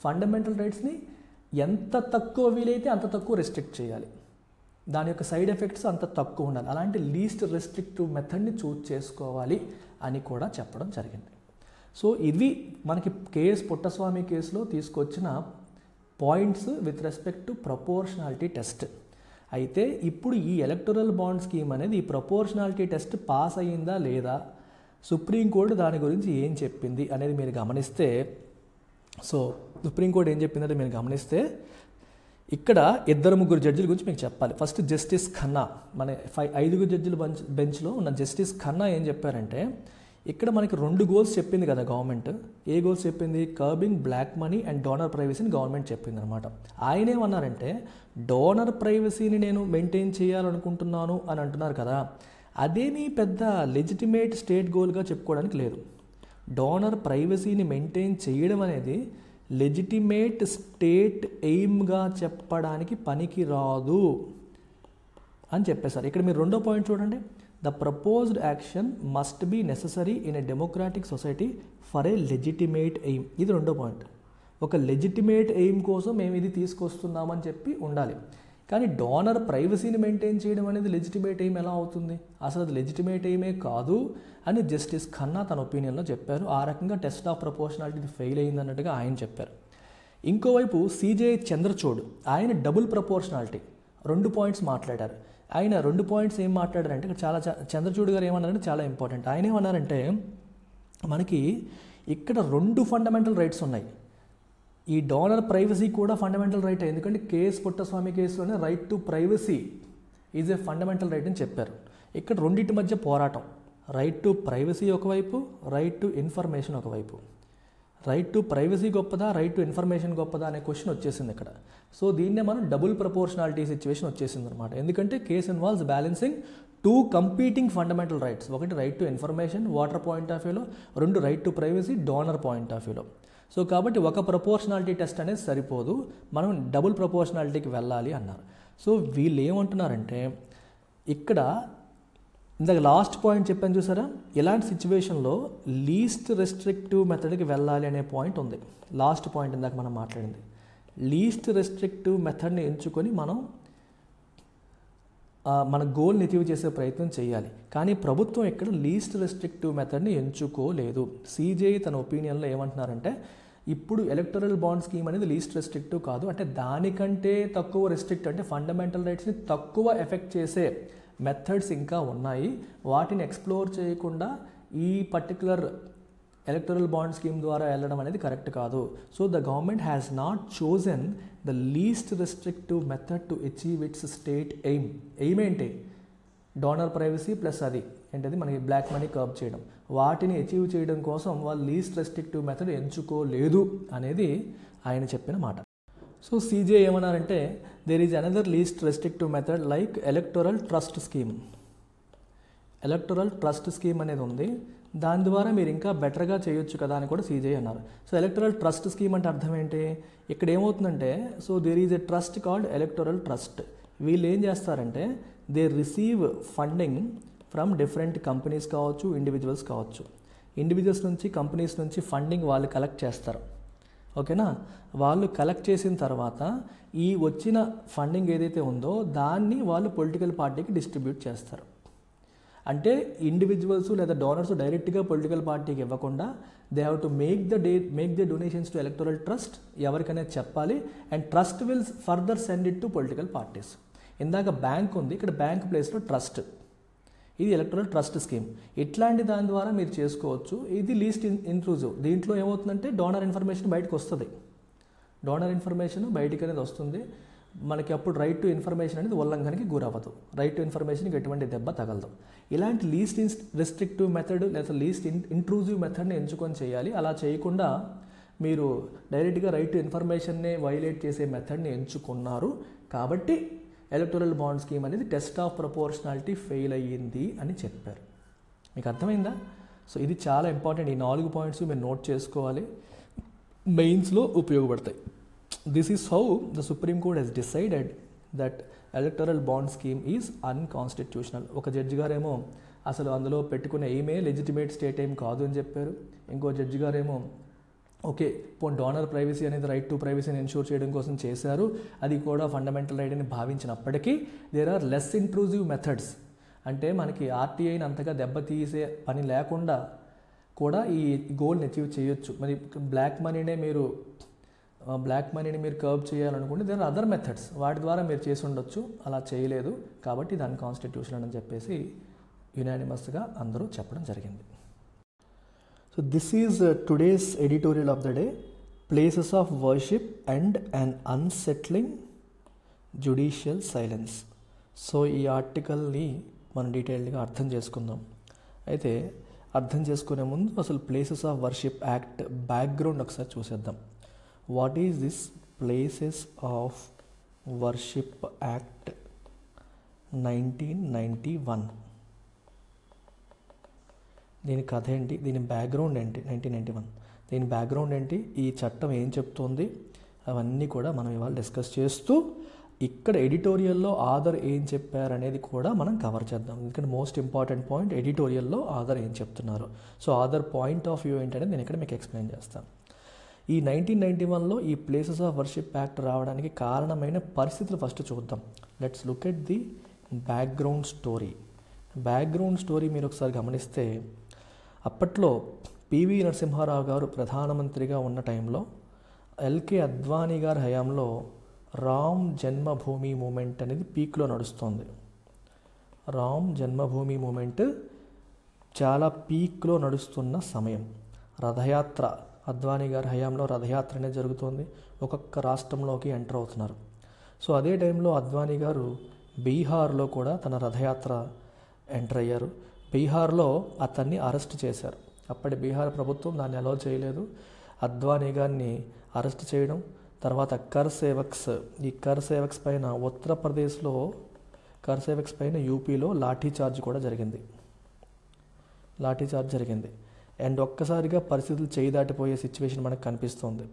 ఫండమెంటల్ రైట్స్ని ఎంత తక్కువ వీలైతే అంత తక్కువ రెస్ట్రిక్ట్ చేయాలి. దాని యొక్క సైడ్ ఎఫెక్ట్స్ అంత తక్కువ ఉండాలి. అలాంటి లీస్ట్ రెస్ట్రిక్టివ్ మెథడ్ని చూజ్ చేసుకోవాలి అని కూడా చెప్పడం జరిగింది. సో ఇవి మనకి కేఎస్ పుట్టస్వామి కేసులో తీసుకొచ్చిన points with respect to proportionality test. అయితే ఇప్పుడు ఈ ఎలక్టరల్ బాండ్ స్కీమ్ అనేది ఈ ప్రపోర్షనాలిటీ టెస్ట్ పాస్ అయ్యిందా లేదా, సుప్రీంకోర్టు దాని గురించి ఏం చెప్పింది అనేది మీరు గమనిస్తే, సో సుప్రీంకోర్టు ఏం చెప్పిందంటే మీరు గమనిస్తే ఇక్కడ 2-3 జడ్జిల గురించి మీకు చెప్పాలి. ఫస్ట్ జస్టిస్ ఖన్నా, మన 5 జడ్జిల బెంచ్లో ఉన్న జస్టిస్ ఖన్నా ఏం చెప్పారంటే, ఇక్కడ మనకి 2 గోల్స్ చెప్పింది కదా గవర్నమెంట్. ఏ గోల్స్ చెప్పింది? Curbing black money and donor ప్రైవసీని గవర్నమెంట్ చెప్పింది అనమాట. ఆయన ఏమన్నారంటే, డోనర్ ప్రైవసీని నేను మెయింటైన్ చేయాలనుకుంటున్నాను అని అంటున్నారు కదా, అదేమీ పెద్ద లెజిటిమేట్ స్టేట్ గోల్గా చెప్పుకోవడానికి లేదు. డోనర్ ప్రైవసీని మెయింటైన్ చేయడం అనేది లెజిటిమేట్ స్టేట్ ఎయిమ్గా చెప్పడానికి పనికి రాదు అని చెప్పేశారు. ఇక్కడ మీరు 2వ పాయింట్ చూడండి, the proposed action must be necessary in a democratic society for a legitimate aim. ఇది 2వ పాయింట్. ఒక లెజిటిమేట్ ఎయిమ్ కోసం మేము ఇది తీసుకొస్తున్నామని చెప్పి ఉండాలి. కానీ డోనర్ ప్రైవసీని మెయింటైన్ చేయడం అనేది లెజిటిమేట్ ఎయిమ్ ఎలా అవుతుంది? అసలు అది లెజిటిమేట్ ఎయిమే కాదు అని జస్టిస్ ఖన్నా తన ఒపీనియన్లో చెప్పారు. ఆ రకంగా టెస్ట్ ఆఫ్ ప్రపోర్షనాలిటీ ఫెయిల్ అయింది అన్నట్టుగా ఆయన చెప్పారు. ఇంకోవైపు సిజే చంద్రచూడ్, ఆయన డబుల్ ప్రపోర్షనాలిటీ 2 పాయింట్స్ మాట్లాడారు. ఆయన 2 పాయింట్స్ ఏం మాట్లాడారంటే, ఇక్కడ చాలా చంద్రచూడ్ గారు ఏమన్నారంటే చాలా ఇంపార్టెంట్. ఆయన ఏమన్నారంటే, మనకి ఇక్కడ 2 ఫండమెంటల్ రైట్స్ ఉన్నాయి. ఈ డోనర్ ప్రైవసీ కూడా ఫండమెంటల్ రైట్, ఎందుకంటే కేఎస్ పుట్టస్వామి కేసులోనే right to privacy is a fundamental right అని చెప్పారు. ఇక్కడ రెండింటి మధ్య పోరాటం, రైట్ టు ప్రైవసీ ఒకవైపు, రైట్ టు ఇన్ఫర్మేషన్ ఒకవైపు. రైట్ టు ప్రైవసీ గొప్పదా, రైట్ టు ఇన్ఫర్మేషన్ గొప్పదా అనే క్వశ్చన్ వచ్చేసింది ఇక్కడ. సో దీన్నే మనం డబుల్ ప్రపోర్షనాలిటీ సిచ్యువేషన్ వచ్చేసింది అనమాట. ఎందుకంటే case involves balancing 2 competing fundamental rights. ఒకటి right to information voter point of వ్యూలో, 2 right to privacy donor point of వ్యూలో. సో కాబట్టి ఒక ప్రపోర్షనాలిటీ టెస్ట్ అనేది సరిపోదు, మనం డబుల్ ప్రపోర్షనాలిటీకి వెళ్ళాలి అన్నారు. సో వీళ్ళు ఏమంటున్నారంటే, ఇక్కడ ఇందాక లాస్ట్ పాయింట్ చెప్పాను చూసారా, ఇలాంటి సిచ్యువేషన్లో లీస్ట్ రెస్ట్రిక్టివ్ మెథడ్కి వెళ్ళాలి అనే పాయింట్ ఉంది. లాస్ట్ పాయింట్ ఇందాక మనం మాట్లాడింది, లీస్ట్ రెస్ట్రిక్టివ్ మెథడ్ని ఎంచుకొని మనం మన గోల్ని అచీవ్ చేసే ప్రయత్నం చేయాలి. కానీ ప్రభుత్వం ఇక్కడ లీస్ట్ రెస్ట్రిక్టివ్ మెథడ్ని ఎంచుకోలేదు. సిజేఐ తన ఒపీనియన్లో ఏమంటున్నారంటే, ఇప్పుడు ఎలక్టరల్ బాండ్ స్కీమ్ అనేది లీస్ట్ రెస్ట్రిక్టివ్ కాదు, అంటే దానికంటే తక్కువ రెస్ట్రిక్ట్, అంటే ఫండమెంటల్ రైట్స్ని తక్కువ ఎఫెక్ట్ చేసే మెథడ్స్ ఇంకా ఉన్నాయి. వాటిని ఎక్స్ప్లోర్ చేయకుండా ఈ పర్టికులర్ ఎలక్టరల్ బాండ్ స్కీమ్ ద్వారా వెళ్ళడం అనేది కరెక్ట్ కాదు. So the government has not chosen the least restrictive method to achieve it's state aim. Aim ఏంటి? డోనర్ ప్రైవసీ ప్లస్ అది ఏంటది మనకి బ్లాక్ మనీ కర్బ్ చేయడం. వాటిని అచీవ్ చేయడం కోసం వాళ్ళు లీస్ట్ రెస్ట్రిక్టివ్ మెథడ్ ఎంచుకోలేదు అనేది ఆయన చెప్పిన మాట. సో సీజే ఏమన్నారంటే there is another least restrictive method like electoral trust scheme. Electoral trust scheme అనేది ఉంది, దాని ద్వారా మీరు ఇంకా బెటర్గా చేయొచ్చు కదా అని కూడా సీజే అన్నారు. సో ఎలక్టోరల్ ట్రస్ట్ స్కీమ్ అంటే అర్థం ఏంటి, ఇక్కడ ఏమవుతుందంటే so there is a trust called electoral trust. వీళ్ళు ఏం చేస్తారంటే they receive funding from different companies కావచ్చు, ఇండివిజువల్స్ కావచ్చు. ఇండివిజువల్స్ నుంచి, కంపెనీస్ నుంచి ఫండింగ్ వాళ్ళు కలెక్ట్ చేస్తారు. ఓకేనా, వాళ్ళు కలెక్ట్ చేసిన తర్వాత ఈ వచ్చిన ఫండింగ్ ఏదైతే ఉందో దాన్ని వాళ్ళు పొలిటికల్ పార్టీకి డిస్ట్రిబ్యూట్ చేస్తారు. అంటే ఇండివిజువల్స్ లేదా డోనర్స్ డైరెక్ట్గా పొలిటికల్ పార్టీకి ఇవ్వకుండా they have to make the donations to electoral trust, ఎవరికనేది చెప్పాలి, and trust will further send it to political parties. ఇందాక బ్యాంక్ ఉంది, ఇక్కడ బ్యాంక్ ప్లేస్లో ట్రస్ట్, ఇది ఎలక్టోరల్ ట్రస్ట్ స్కీమ్. ఇట్లాంటి దాని ద్వారా మీరు చేసుకోవచ్చు. ఇది లీస్ట్ ఇంట్రూజివ్. దీంట్లో ఏమవుతుందంటే డోనర్ ఇన్ఫర్మేషన్ బయటకు వస్తుంది, డోనర్ ఇన్ఫర్మేషన్ బయటికి అనేది వస్తుంది మనకి. అప్పుడు రైట్ టు ఇన్ఫర్మేషన్ అనేది ఉల్లంఘనకి గురవ్వదు, రైట్ టు ఇన్ఫర్మేషన్కి ఎటువంటి దెబ్బ తగలదు. ఇలాంటి లీస్ట్ రెస్ట్రిక్టివ్ మెథడ్ లేదా లీస్ట్ ఇంట్రూజివ్ మెథడ్ని ఎంచుకొని చేయాలి. అలా చేయకుండా మీరు డైరెక్ట్గా రైట్ టు ఇన్ఫర్మేషన్నే వైలేట్ చేసే మెథడ్ని ఎంచుకున్నారు కాబట్టి ఎలక్టోరల్ బాండ్ స్కీమ్ అనేది టెస్ట్ ఆఫ్ ప్రపోర్షనాలిటీ ఫెయిల్ అయ్యింది అని చెప్పారు. మీకు అర్థమైందా? సో ఇది చాలా ఇంపార్టెంట్. ఈ 4 పాయింట్స్ మీరు నోట్ చేసుకోవాలి, మెయిన్స్లో ఉపయోగపడతాయి. This is how the supreme court has decided that electoral bond scheme is unconstitutional. ఒక జడ్జి గారేమో అసలు అందులో పెట్టుకునే ఎయిమే లెజిటిమేట్ స్టేట్ ఎయిమ్ కాదు అని చెప్పారు. ఇంకో జడ్జి గారేమో ఓకే డోనర్ ప్రైవసీ అనేది రైట్ టు ప్రైవసీని ఎన్షూర్ చేయడం కోసం చేశారు, అది కూడా ఫండమెంటల్ రైట్ అని భావించినప్పటికీ there are less intrusive methods. అంటే మనకి ఆర్టీఐని అంతగా దెబ్బతీసే పని లేకుండా కూడా ఈ గోల్ని అచీవ్ చేయొచ్చు. మరి బ్లాక్ మనీని మీరు కర్బ్ చేయాలనుకుంటే దేర్ ఆర్ అదర్ మెథడ్స్, వాటి ద్వారా మీరు చేసి ఉండొచ్చు, అలా చేయలేదు కాబట్టి ఇది అన్కాన్స్టిట్యూషనల్ అని చెప్పేసి యునానిమస్గా అందరూ చెప్పడం జరిగింది. So this is today's editorial of the day, places of worship and an unsettling judicial silence. So ఈ ఆర్టికల్ని మనం డీటెయిల్డ్గా అర్థం చేసుకుందాం. అయితే అర్థం చేసుకునే ముందు అసలు places of worship act background ఒకసారి చూసేద్దాం. What is this places of worship act 1991? దీని కథ ఏంటి, దీని బ్యాక్గ్రౌండ్ ఏంటి? 1991 దీని బ్యాక్గ్రౌండ్ ఏంటి, ఈ చట్టం ఏం చెప్తోంది, అవన్నీ కూడా మనం ఇవాళ డిస్కస్ చేస్తూ ఇక్కడ ఎడిటోరియల్లో ఆథర్ ఏం చెప్పారనేది కూడా మనం కవర్ చేద్దాం. ఎందుకంటే మోస్ట్ ఇంపార్టెంట్ పాయింట్ ఎడిటోరియల్లో ఆథర్ ఏం చెప్తున్నారు. So author point of view ఏంటనేది నేను ఇక్కడ మీకు ఎక్స్ప్లెయిన్ చేస్తాను. ఈ 1991లో ఈ ప్లేసెస్ ఆఫ్ వర్షిప్ యాక్ట్ రావడానికి కారణమైన పరిస్థితులు ఫస్ట్ చూద్దాం. Let's look at the background story. Background story మీరు ఒకసారి గమనిస్తే అప్పట్లో పివి నరసింహారావు గారు ప్రధానమంత్రిగా ఉన్న టైంలో ఎల్కే అద్వానీ గారి హయాంలో రామ్ జన్మభూమి మూమెంట్ అనేది పీక్లో నడుస్తోంది. రామ్ జన్మభూమి మూమెంట్ చాలా పీక్లో నడుస్తున్న సమయం. రథయాత్ర అద్వానీ గారి హయాంలో రథయాత్ర అనేది జరుగుతోంది, ఒక్కొక్క రాష్ట్రంలోకి ఎంటర్ అవుతున్నారు. సో అదే టైంలో అద్వానీ గారు బీహార్లో కూడా తన రథయాత్ర ఎంటర్ అయ్యారు. బీహార్లో అతన్ని అరెస్ట్ చేశారు. అప్పటి బీహార్ ప్రభుత్వం దాన్ని అలౌ చేయలేదు. అద్వానీ గారిని అరెస్ట్ చేయడం, తర్వాత కర్ సేవక్స్ పైన ఉత్తరప్రదేశ్లో కర్ సేవక్స్ పైన యూపీలో లాఠీచార్జ్ కూడా జరిగింది. అండ్ ఒక్కసారిగా పరిస్థితులు చేయి దాటిపోయే సిచ్యువేషన్ మనకు కనిపిస్తుంది.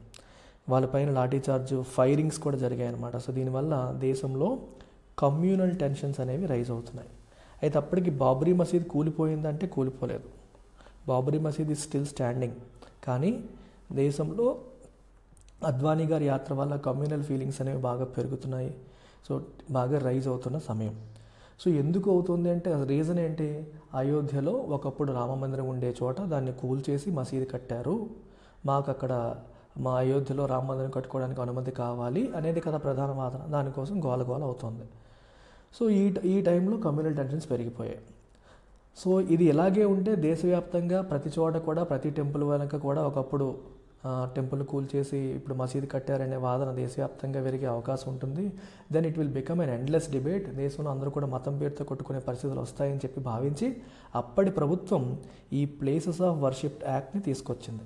వాళ్ళపైన లాఠీచార్జ్, ఫైరింగ్స్ కూడా జరిగాయి అన్నమాట. సో దీనివల్ల దేశంలో కమ్యూనల్ టెన్షన్స్ అనేవి రైజ్ అవుతున్నాయి. అయితే అప్పటికి బాబ్రీ మసీద్ కూలిపోయిందంటే కూలిపోలేదు, బాబ్రీ మసీద్ ఈజ్ స్టిల్ స్టాండింగ్. కానీ దేశంలో అద్వానీ గారి యాత్ర వల్ల కమ్యూనల్ ఫీలింగ్స్ అనేవి బాగా పెరుగుతున్నాయి. సో బాగా రైజ్ అవుతున్న సమయం. సో ఎందుకు అవుతుంది అంటే రీజన్ ఏంటి, అయోధ్యలో ఒకప్పుడు రామమందిరం ఉండే చోట దాన్ని కూల్చేసి మసీదు కట్టారు, మాకు అక్కడ మా అయోధ్యలో రామమందిరం కట్టుకోవడానికి అనుమతి కావాలి అనేది కదా ప్రధాన వాదన. దానికోసం గోల అవుతుంది. సో ఈ టైంలో కమ్యూనల్ టెన్షన్స్ పెరిగిపోయాయి. సో ఇది ఇలాగే ఉంటే దేశవ్యాప్తంగా ప్రతి చోట కూడా ప్రతి టెంపుల్ వెనక కూడా ఒకప్పుడు టెంపుల్ కూల్చేసి ఇప్పుడు మసీదు కట్టారనే వాదన దేశవ్యాప్తంగా పెరిగే అవకాశం ఉంటుంది. Then it will become an endless debate. దేశంలో అందరూ కూడా మతం పేరుతో కొట్టుకునే పరిస్థితులు వస్తాయని చెప్పి భావించి అప్పటి ప్రభుత్వం ఈ ప్లేసెస్ ఆఫ్ వర్షిప్ యాక్ట్ని తీసుకొచ్చింది.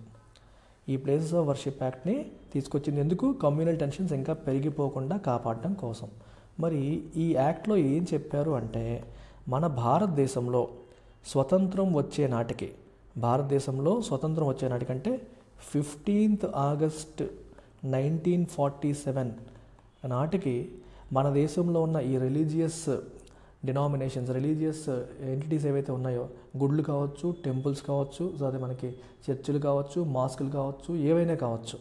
ఈ ప్లేసెస్ ఆఫ్ వర్షిప్ యాక్ట్ని తీసుకొచ్చింది ఎందుకు? కమ్యూనల్ టెన్షన్స్ ఇంకా పెరిగిపోకుండా కాపాడడం కోసం. మరి ఈ యాక్ట్లో ఏం చెప్పారు అంటే, మన భారతదేశంలో స్వతంత్రం వచ్చే నాటికి, భారతదేశంలో స్వతంత్రం వచ్చే నాటికంటే 15th August 1947 నాటికి మన దేశంలో ఉన్న ఈ రిలీజియస్ డినామినేషన్స్, రిలీజియస్ ఎంటిటీస్ ఏవైతే ఉన్నాయో, గుడులు కావచ్చు, టెంపుల్స్ కావచ్చు, అదే మనకి చర్చిలు కావచ్చు, మాస్కులు కావచ్చు, ఏవైనా కావచ్చు,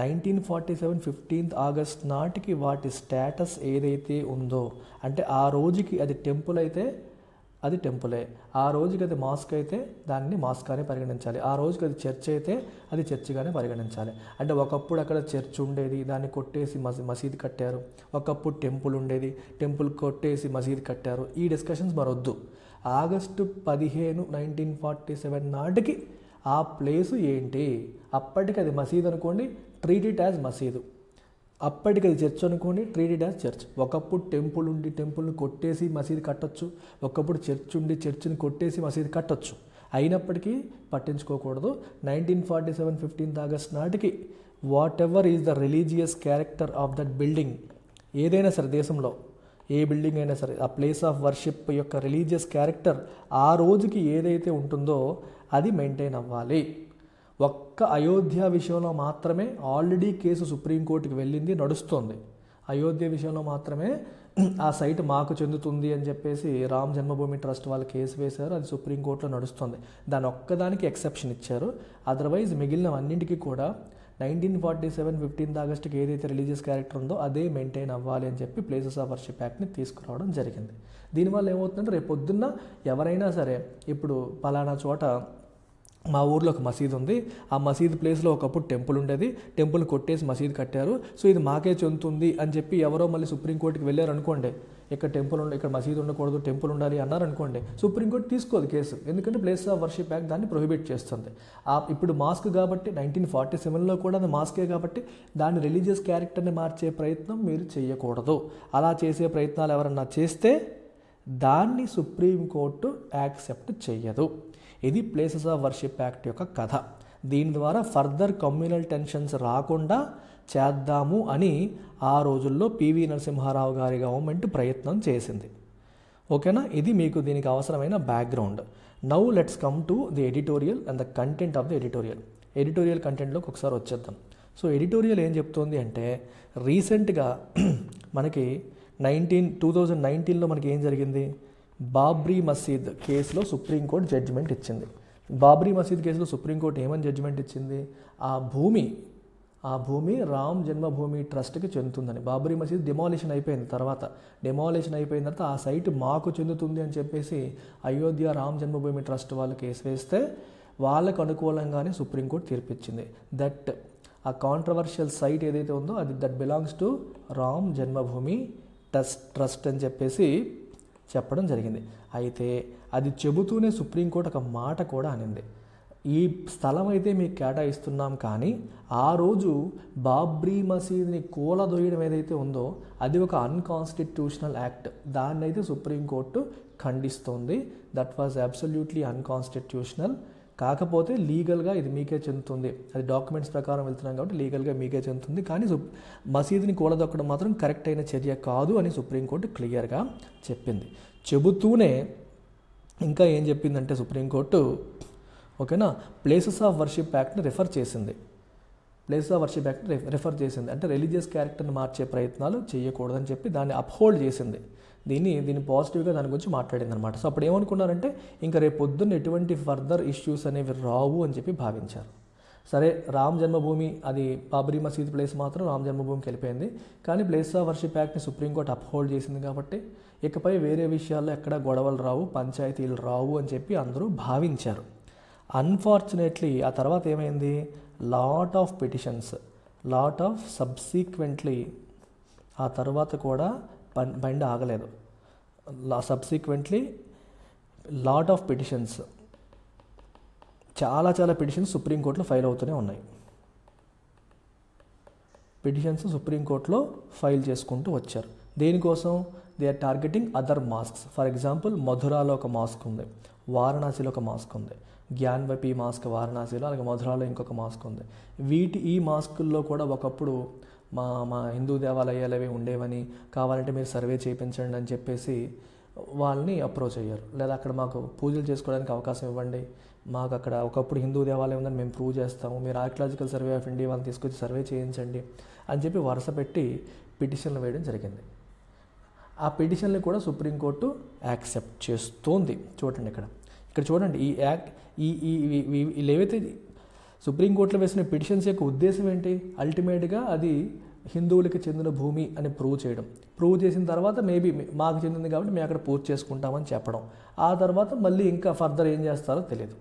1947 15th August నాటికి వాటి స్టేటస్ ఏదైతే ఉందో, అంటే ఆ రోజుకి అది టెంపుల్ అయితే అది టెంపులే, ఆ రోజుకి అది మాస్క్ అయితే దాన్ని మాస్క్గానే పరిగణించాలి, ఆ రోజుకి అది చర్చ్ అయితే అది చర్చిగానే పరిగణించాలి. అంటే ఒకప్పుడు అక్కడ చర్చ్ ఉండేది, దాన్ని కొట్టేసి మసీద్ కట్టారు, ఒకప్పుడు టెంపుల్ ఉండేది, టెంపుల్ కొట్టేసి మసీద్ కట్టారు. ఈ డిస్కషన్స్ మరొద్దు. August 15, 1947 నాటికి ఆ ప్లేసు ఏంటి? అప్పటికి అది మసీద్ అనుకోండి, ట్రీట్ ఇట్ యాజ్ మసీదు. అప్పటికి అది చర్చ్ అనుకోండి, ట్రీట్ ఇట్ యాజ్ చర్చ్. ఒకప్పుడు టెంపుల్ ఉండి టెంపుల్ని కొట్టేసి మసీద్ కట్టొచ్చు, ఒకప్పుడు చర్చ్ ఉండి చర్చ్ని కొట్టేసి మసీద్ కట్టొచ్చు. అయినప్పటికీ పట్టించుకోకూడదు. 1947 15th August నాటికి what ever is the religious character of that building, ఏదైనా సరే దేశంలో ఏ బిల్డింగ్ అయినా సరే, ఆ ప్లేస్ ఆఫ్ వర్షిప్ యొక్క రిలీజియస్ క్యారెక్టర్ ఆ రోజుకి ఏదైతే ఉంటుందో అది మెయింటైన్ అవ్వాలి. ఒక్క అయోధ్య విషయంలో మాత్రమే ఆల్రెడీ కేసు సుప్రీంకోర్టుకి వెళ్ళింది, నడుస్తోంది. అయోధ్య విషయంలో మాత్రమే ఆ సైట్ మాకు చెందుతుంది అని చెప్పేసి రామ్ జన్మభూమి ట్రస్ట్ వాళ్ళు కేసు వేశారు, అది సుప్రీంకోర్టులో నడుస్తుంది. దాని ఒక్కదానికి ఎక్సెప్షన్ ఇచ్చారు. అదర్వైజ్ మిగిలిన అన్నింటికి కూడా 1947 15th Augustకి ఏదైతే రిలీజియస్ క్యారెక్టర్ ఉందో అదే మెయింటైన్ అవ్వాలి అని చెప్పి ప్లేసెస్ ఆఫ్ వర్షిప్ యాక్ట్ని తీసుకురావడం జరిగింది. దీనివల్ల ఏమవుతుందంటే, రేపు పొద్దున్న ఎవరైనా సరే, ఇప్పుడు పలానా చోట మా ఊర్లో ఒక మసీద్ ఉంది, ఆ మసీద్ ప్లేస్లో ఒకప్పుడు టెంపుల్ ఉండేది, టెంపుల్ కొట్టేసి మసీద్ కట్టారు, సో ఇది మాకే చెందుతుంది అని చెప్పి ఎవరో మళ్ళీ సుప్రీంకోర్టుకి వెళ్ళారు అనుకోండి, ఇక్కడ టెంపుల్ ఇక్కడ మసీద్ ఉండకూడదు, టెంపుల్ ఉండాలి అన్నారు అనుకోండి, సుప్రీంకోర్టు తీసుకోదు కేసు. ఎందుకంటే ప్లేసెస్ ఆఫ్ వర్షిప్ యాక్ట్ దాన్ని ప్రొహిబిట్ చేస్తుంది. ఇప్పుడు మాస్క్ కాబట్టి 1947లో కూడా అది మాస్కే కాబట్టి దాని రిలీజియస్ క్యారెక్టర్ని మార్చే ప్రయత్నం మీరు చేయకూడదు. అలా చేసే ప్రయత్నాలు ఎవరన్నా చేస్తే దాన్ని సుప్రీంకోర్టు యాక్సెప్ట్ చేయదు. ఇది ప్లేసెస్ ఆఫ్ వర్షిప్ యాక్ట్ యొక్క కథ. దీని ద్వారా ఫర్దర్ కమ్యూనల్ టెన్షన్స్ రాకుండా చేద్దాము అని ఆ రోజుల్లో పివి నరసింహారావు గారి గవర్నమెంట్ ప్రయత్నం చేసింది. ఓకేనా? ఇది మీకు దీనికి అవసరమైన background. Now let's come to the editorial and the content of the editorial. Editorial కంటెంట్లోకి ఒకసారి వచ్చేద్దాం. సో ఎడిటోరియల్ ఏం చెప్తోంది అంటే, రీసెంట్గా మనకి 2019లో మనకి ఏం జరిగింది, బాబ్రీ మసీద్ కేసులో సుప్రీంకోర్టు జడ్జిమెంట్ ఇచ్చింది. బాబ్రీ మసీద్ కేసులో సుప్రీంకోర్టు ఏమని జడ్జిమెంట్ ఇచ్చింది, ఆ భూమి రామ్ జన్మభూమి ట్రస్ట్కి చెందుతుందని. బాబ్రీ మసీద్ డిమాలిషన్ అయిపోయిన తర్వాత ఆ సైట్ మాకు చెందుతుంది అని చెప్పేసి అయోధ్య రామ్ జన్మభూమి ట్రస్ట్ వాళ్ళు కేసు వేస్తే వాళ్ళకు అనుకూలంగానే సుప్రీంకోర్టు తీర్పిచ్చింది. దట్ ఆ కాంట్రవర్షియల్ సైట్ ఏదైతే ఉందో అది that belongs to Ram Janmabhoomi trust అని చెప్పేసి చెప్పడం జరిగింది. అయితే అది చెబుతూనే సుప్రీంకోర్టు ఒక మాట కూడా అనింది, ఈ స్థలం అయితే మీకు కేటాయిస్తున్నాం, కానీ ఆ రోజు బాబ్రీ మసీద్ని కూలదోయడం ఏదైతే ఉందో అది ఒక అన్కాన్స్టిట్యూషనల్ యాక్ట్, దాన్ని అయితే సుప్రీంకోర్టు ఖండిస్తోంది. That was absolutely unconstitutional. కాకపోతే లీగల్గా ఇది మీకే చెందుతుంది, అది డాక్యుమెంట్స్ ప్రకారం వెళ్తున్నాం కాబట్టి లీగల్గా మీకే చెందుతుంది, కానీ మసీదుని కూలదొక్కడం మాత్రం కరెక్ట్ అయిన చర్య కాదు అని సుప్రీంకోర్టు క్లియర్గా చెప్పింది. చెబుతూనే ఇంకా ఏం చెప్పిందంటే సుప్రీంకోర్టు, ఓకేనా, ప్లేసెస్ ఆఫ్ వర్షిప్ యాక్ట్ని రిఫర్ చేసింది. అంటే రిలీజియస్ క్యారెక్టర్ని మార్చే ప్రయత్నాలు చేయకూడదని చెప్పి దాన్ని అప్హోల్డ్ చేసింది. దీన్ని పాజిటివ్గా దాని గురించి మాట్లాడింది అనమాట. సో అప్పుడు ఏమనుకున్నారంటే, ఇంకా రేపు పొద్దున్న ఎటువంటి ఫర్దర్ ఇష్యూస్ అనేవి రావు అని చెప్పి భావించారు. సరే, రామ్ జన్మభూమి అది బాబ్రీ మసీద్ ప్లేస్ మాత్రం రామ్ జన్మభూమికి వెళ్ళిపోయింది, కానీ ప్లేసెస్ ఆఫ్ వర్షిప్ యాక్ట్ని సుప్రీంకోర్టు అప్హోల్డ్ చేసింది కాబట్టి ఇకపై వేరే విషయాల్లో ఎక్కడ గొడవలు రావు, పంచాయతీలు రావు అని చెప్పి అందరూ భావించారు. అన్ఫార్చునేట్లీ ఆ తర్వాత ఏమైంది, లాట్ ఆఫ్ సబ్సీక్వెంట్లీ ఆ తర్వాత కూడా బండి ఆగలేదు. సబ్సీక్వెంట్లీ లాట్ ఆఫ్ పిటిషన్స్, చాలా పిటిషన్స్ సుప్రీంకోర్టులో ఫైల్ అవుతూనే ఉన్నాయి. సుప్రీంకోర్టులో ఫైల్ చేసుకుంటూ వచ్చారు. దేనికోసం, they are targeting other mosques. For example, మధురాలో ఒక మాస్క్ ఉంది, వారణాసిలో ఒక మాస్క్ ఉంది, జ్ఞాన్వపి మాస్క్ వారణాసిలో, అలాగే మధురాలో ఇంకొక మాస్క్ ఉంది. ఈ మాస్కుల్లో కూడా ఒకప్పుడు మా హిందూ దేవాలయాలు అవి ఉండేవని, కావాలంటే మీరు సర్వే చేయించండి అని చెప్పేసి వాళ్ళని అప్రోచ్ అయ్యారు. లేదా అక్కడ మాకు పూజలు చేసుకోవడానికి అవకాశం ఇవ్వండి, మాకు అక్కడ ఒకప్పుడు హిందూ దేవాలయం ఉందని మేము ప్రూవ్ చేస్తాము, మీరు ఆర్కియలాజికల్ సర్వే ఆఫ్ ఇండియా వాళ్ళని తీసుకొచ్చి సర్వే చేయించండి అని చెప్పి వరుస పెట్టి పిటిషన్లు వేయడం జరిగింది. ఆ పిటిషన్లు కూడా సుప్రీంకోర్టు యాక్సెప్ట్ చేస్తోంది. చూడండి ఇక్కడ చూడండి, ఈ యాక్ట్ వీళ్ళు ఏవైతే సుప్రీంకోర్టులో వేసిన పిటిషన్స్ యొక్క ఉద్దేశం ఏంటి? అల్టిమేట్గా అది హిందువులకి చెందిన భూమి అని ప్రూవ్ చేయడం. ప్రూవ్ చేసిన తర్వాత మేబీ మాకు చెందింది కాబట్టి మేము అక్కడ పూజ చేసుకుంటామని చెప్పడం. ఆ తర్వాత మళ్ళీ ఇంకా ఫర్దర్ ఏం చేస్తారో తెలియదు.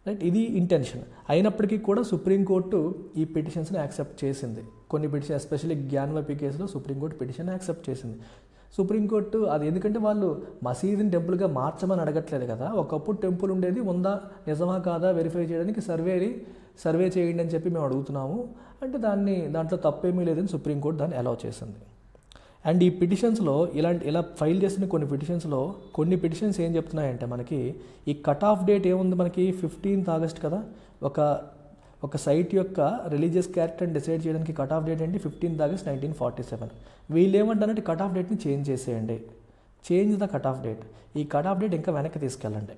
రైట్, ఇది ఇంటెన్షన్. అయినప్పటికీ కూడా సుప్రీంకోర్టు ఈ పిటిషన్స్ని యాక్సెప్ట్ చేసింది. కొన్ని పిటిషన్, ఎస్పెషల్లీ జ్ఞాన్వపి కేసులో సుప్రీంకోర్టు పిటిషన్ యాక్సెప్ట్ చేసింది. సుప్రీంకోర్టు అది ఎందుకంటే వాళ్ళు మసీదుని టెంపుల్గా మార్చమని అడగట్లేదు కదా, ఒకప్పుడు టెంపుల్ ఉండేది, ఉందా నిజమా కాదా వెరిఫై చేయడానికి సర్వే చేయండి అని చెప్పి మేము అడుగుతున్నాము అంటే దాంట్లో తప్పేమీ లేదని సుప్రీంకోర్టు దాన్ని అలౌ చేసింది. అండ్ ఈ పిటిషన్స్లో ఇలా ఫైల్ చేసిన కొన్ని పిటిషన్స్ ఏం చెప్తున్నాయంటే మనకి ఈ కట్ ఆఫ్ డేట్ ఏముంది, మనకి 15th August కదా. ఒక సైట్ యొక్క రిలీజియస్ క్యారెక్టర్ని డిసైడ్ చేయడానికి కట్ ఆఫ్ డేట్ ఏంటి? 15th August 1947. వీళ్ళు ఏమంటారంటే కట్ ఆఫ్ డేట్ని చేంజ్ చేసేయండి, change the cut off date. ఈ కట్ ఆఫ్ డేట్ ఇంకా వెనక్కి తీసుకెళ్ళండి.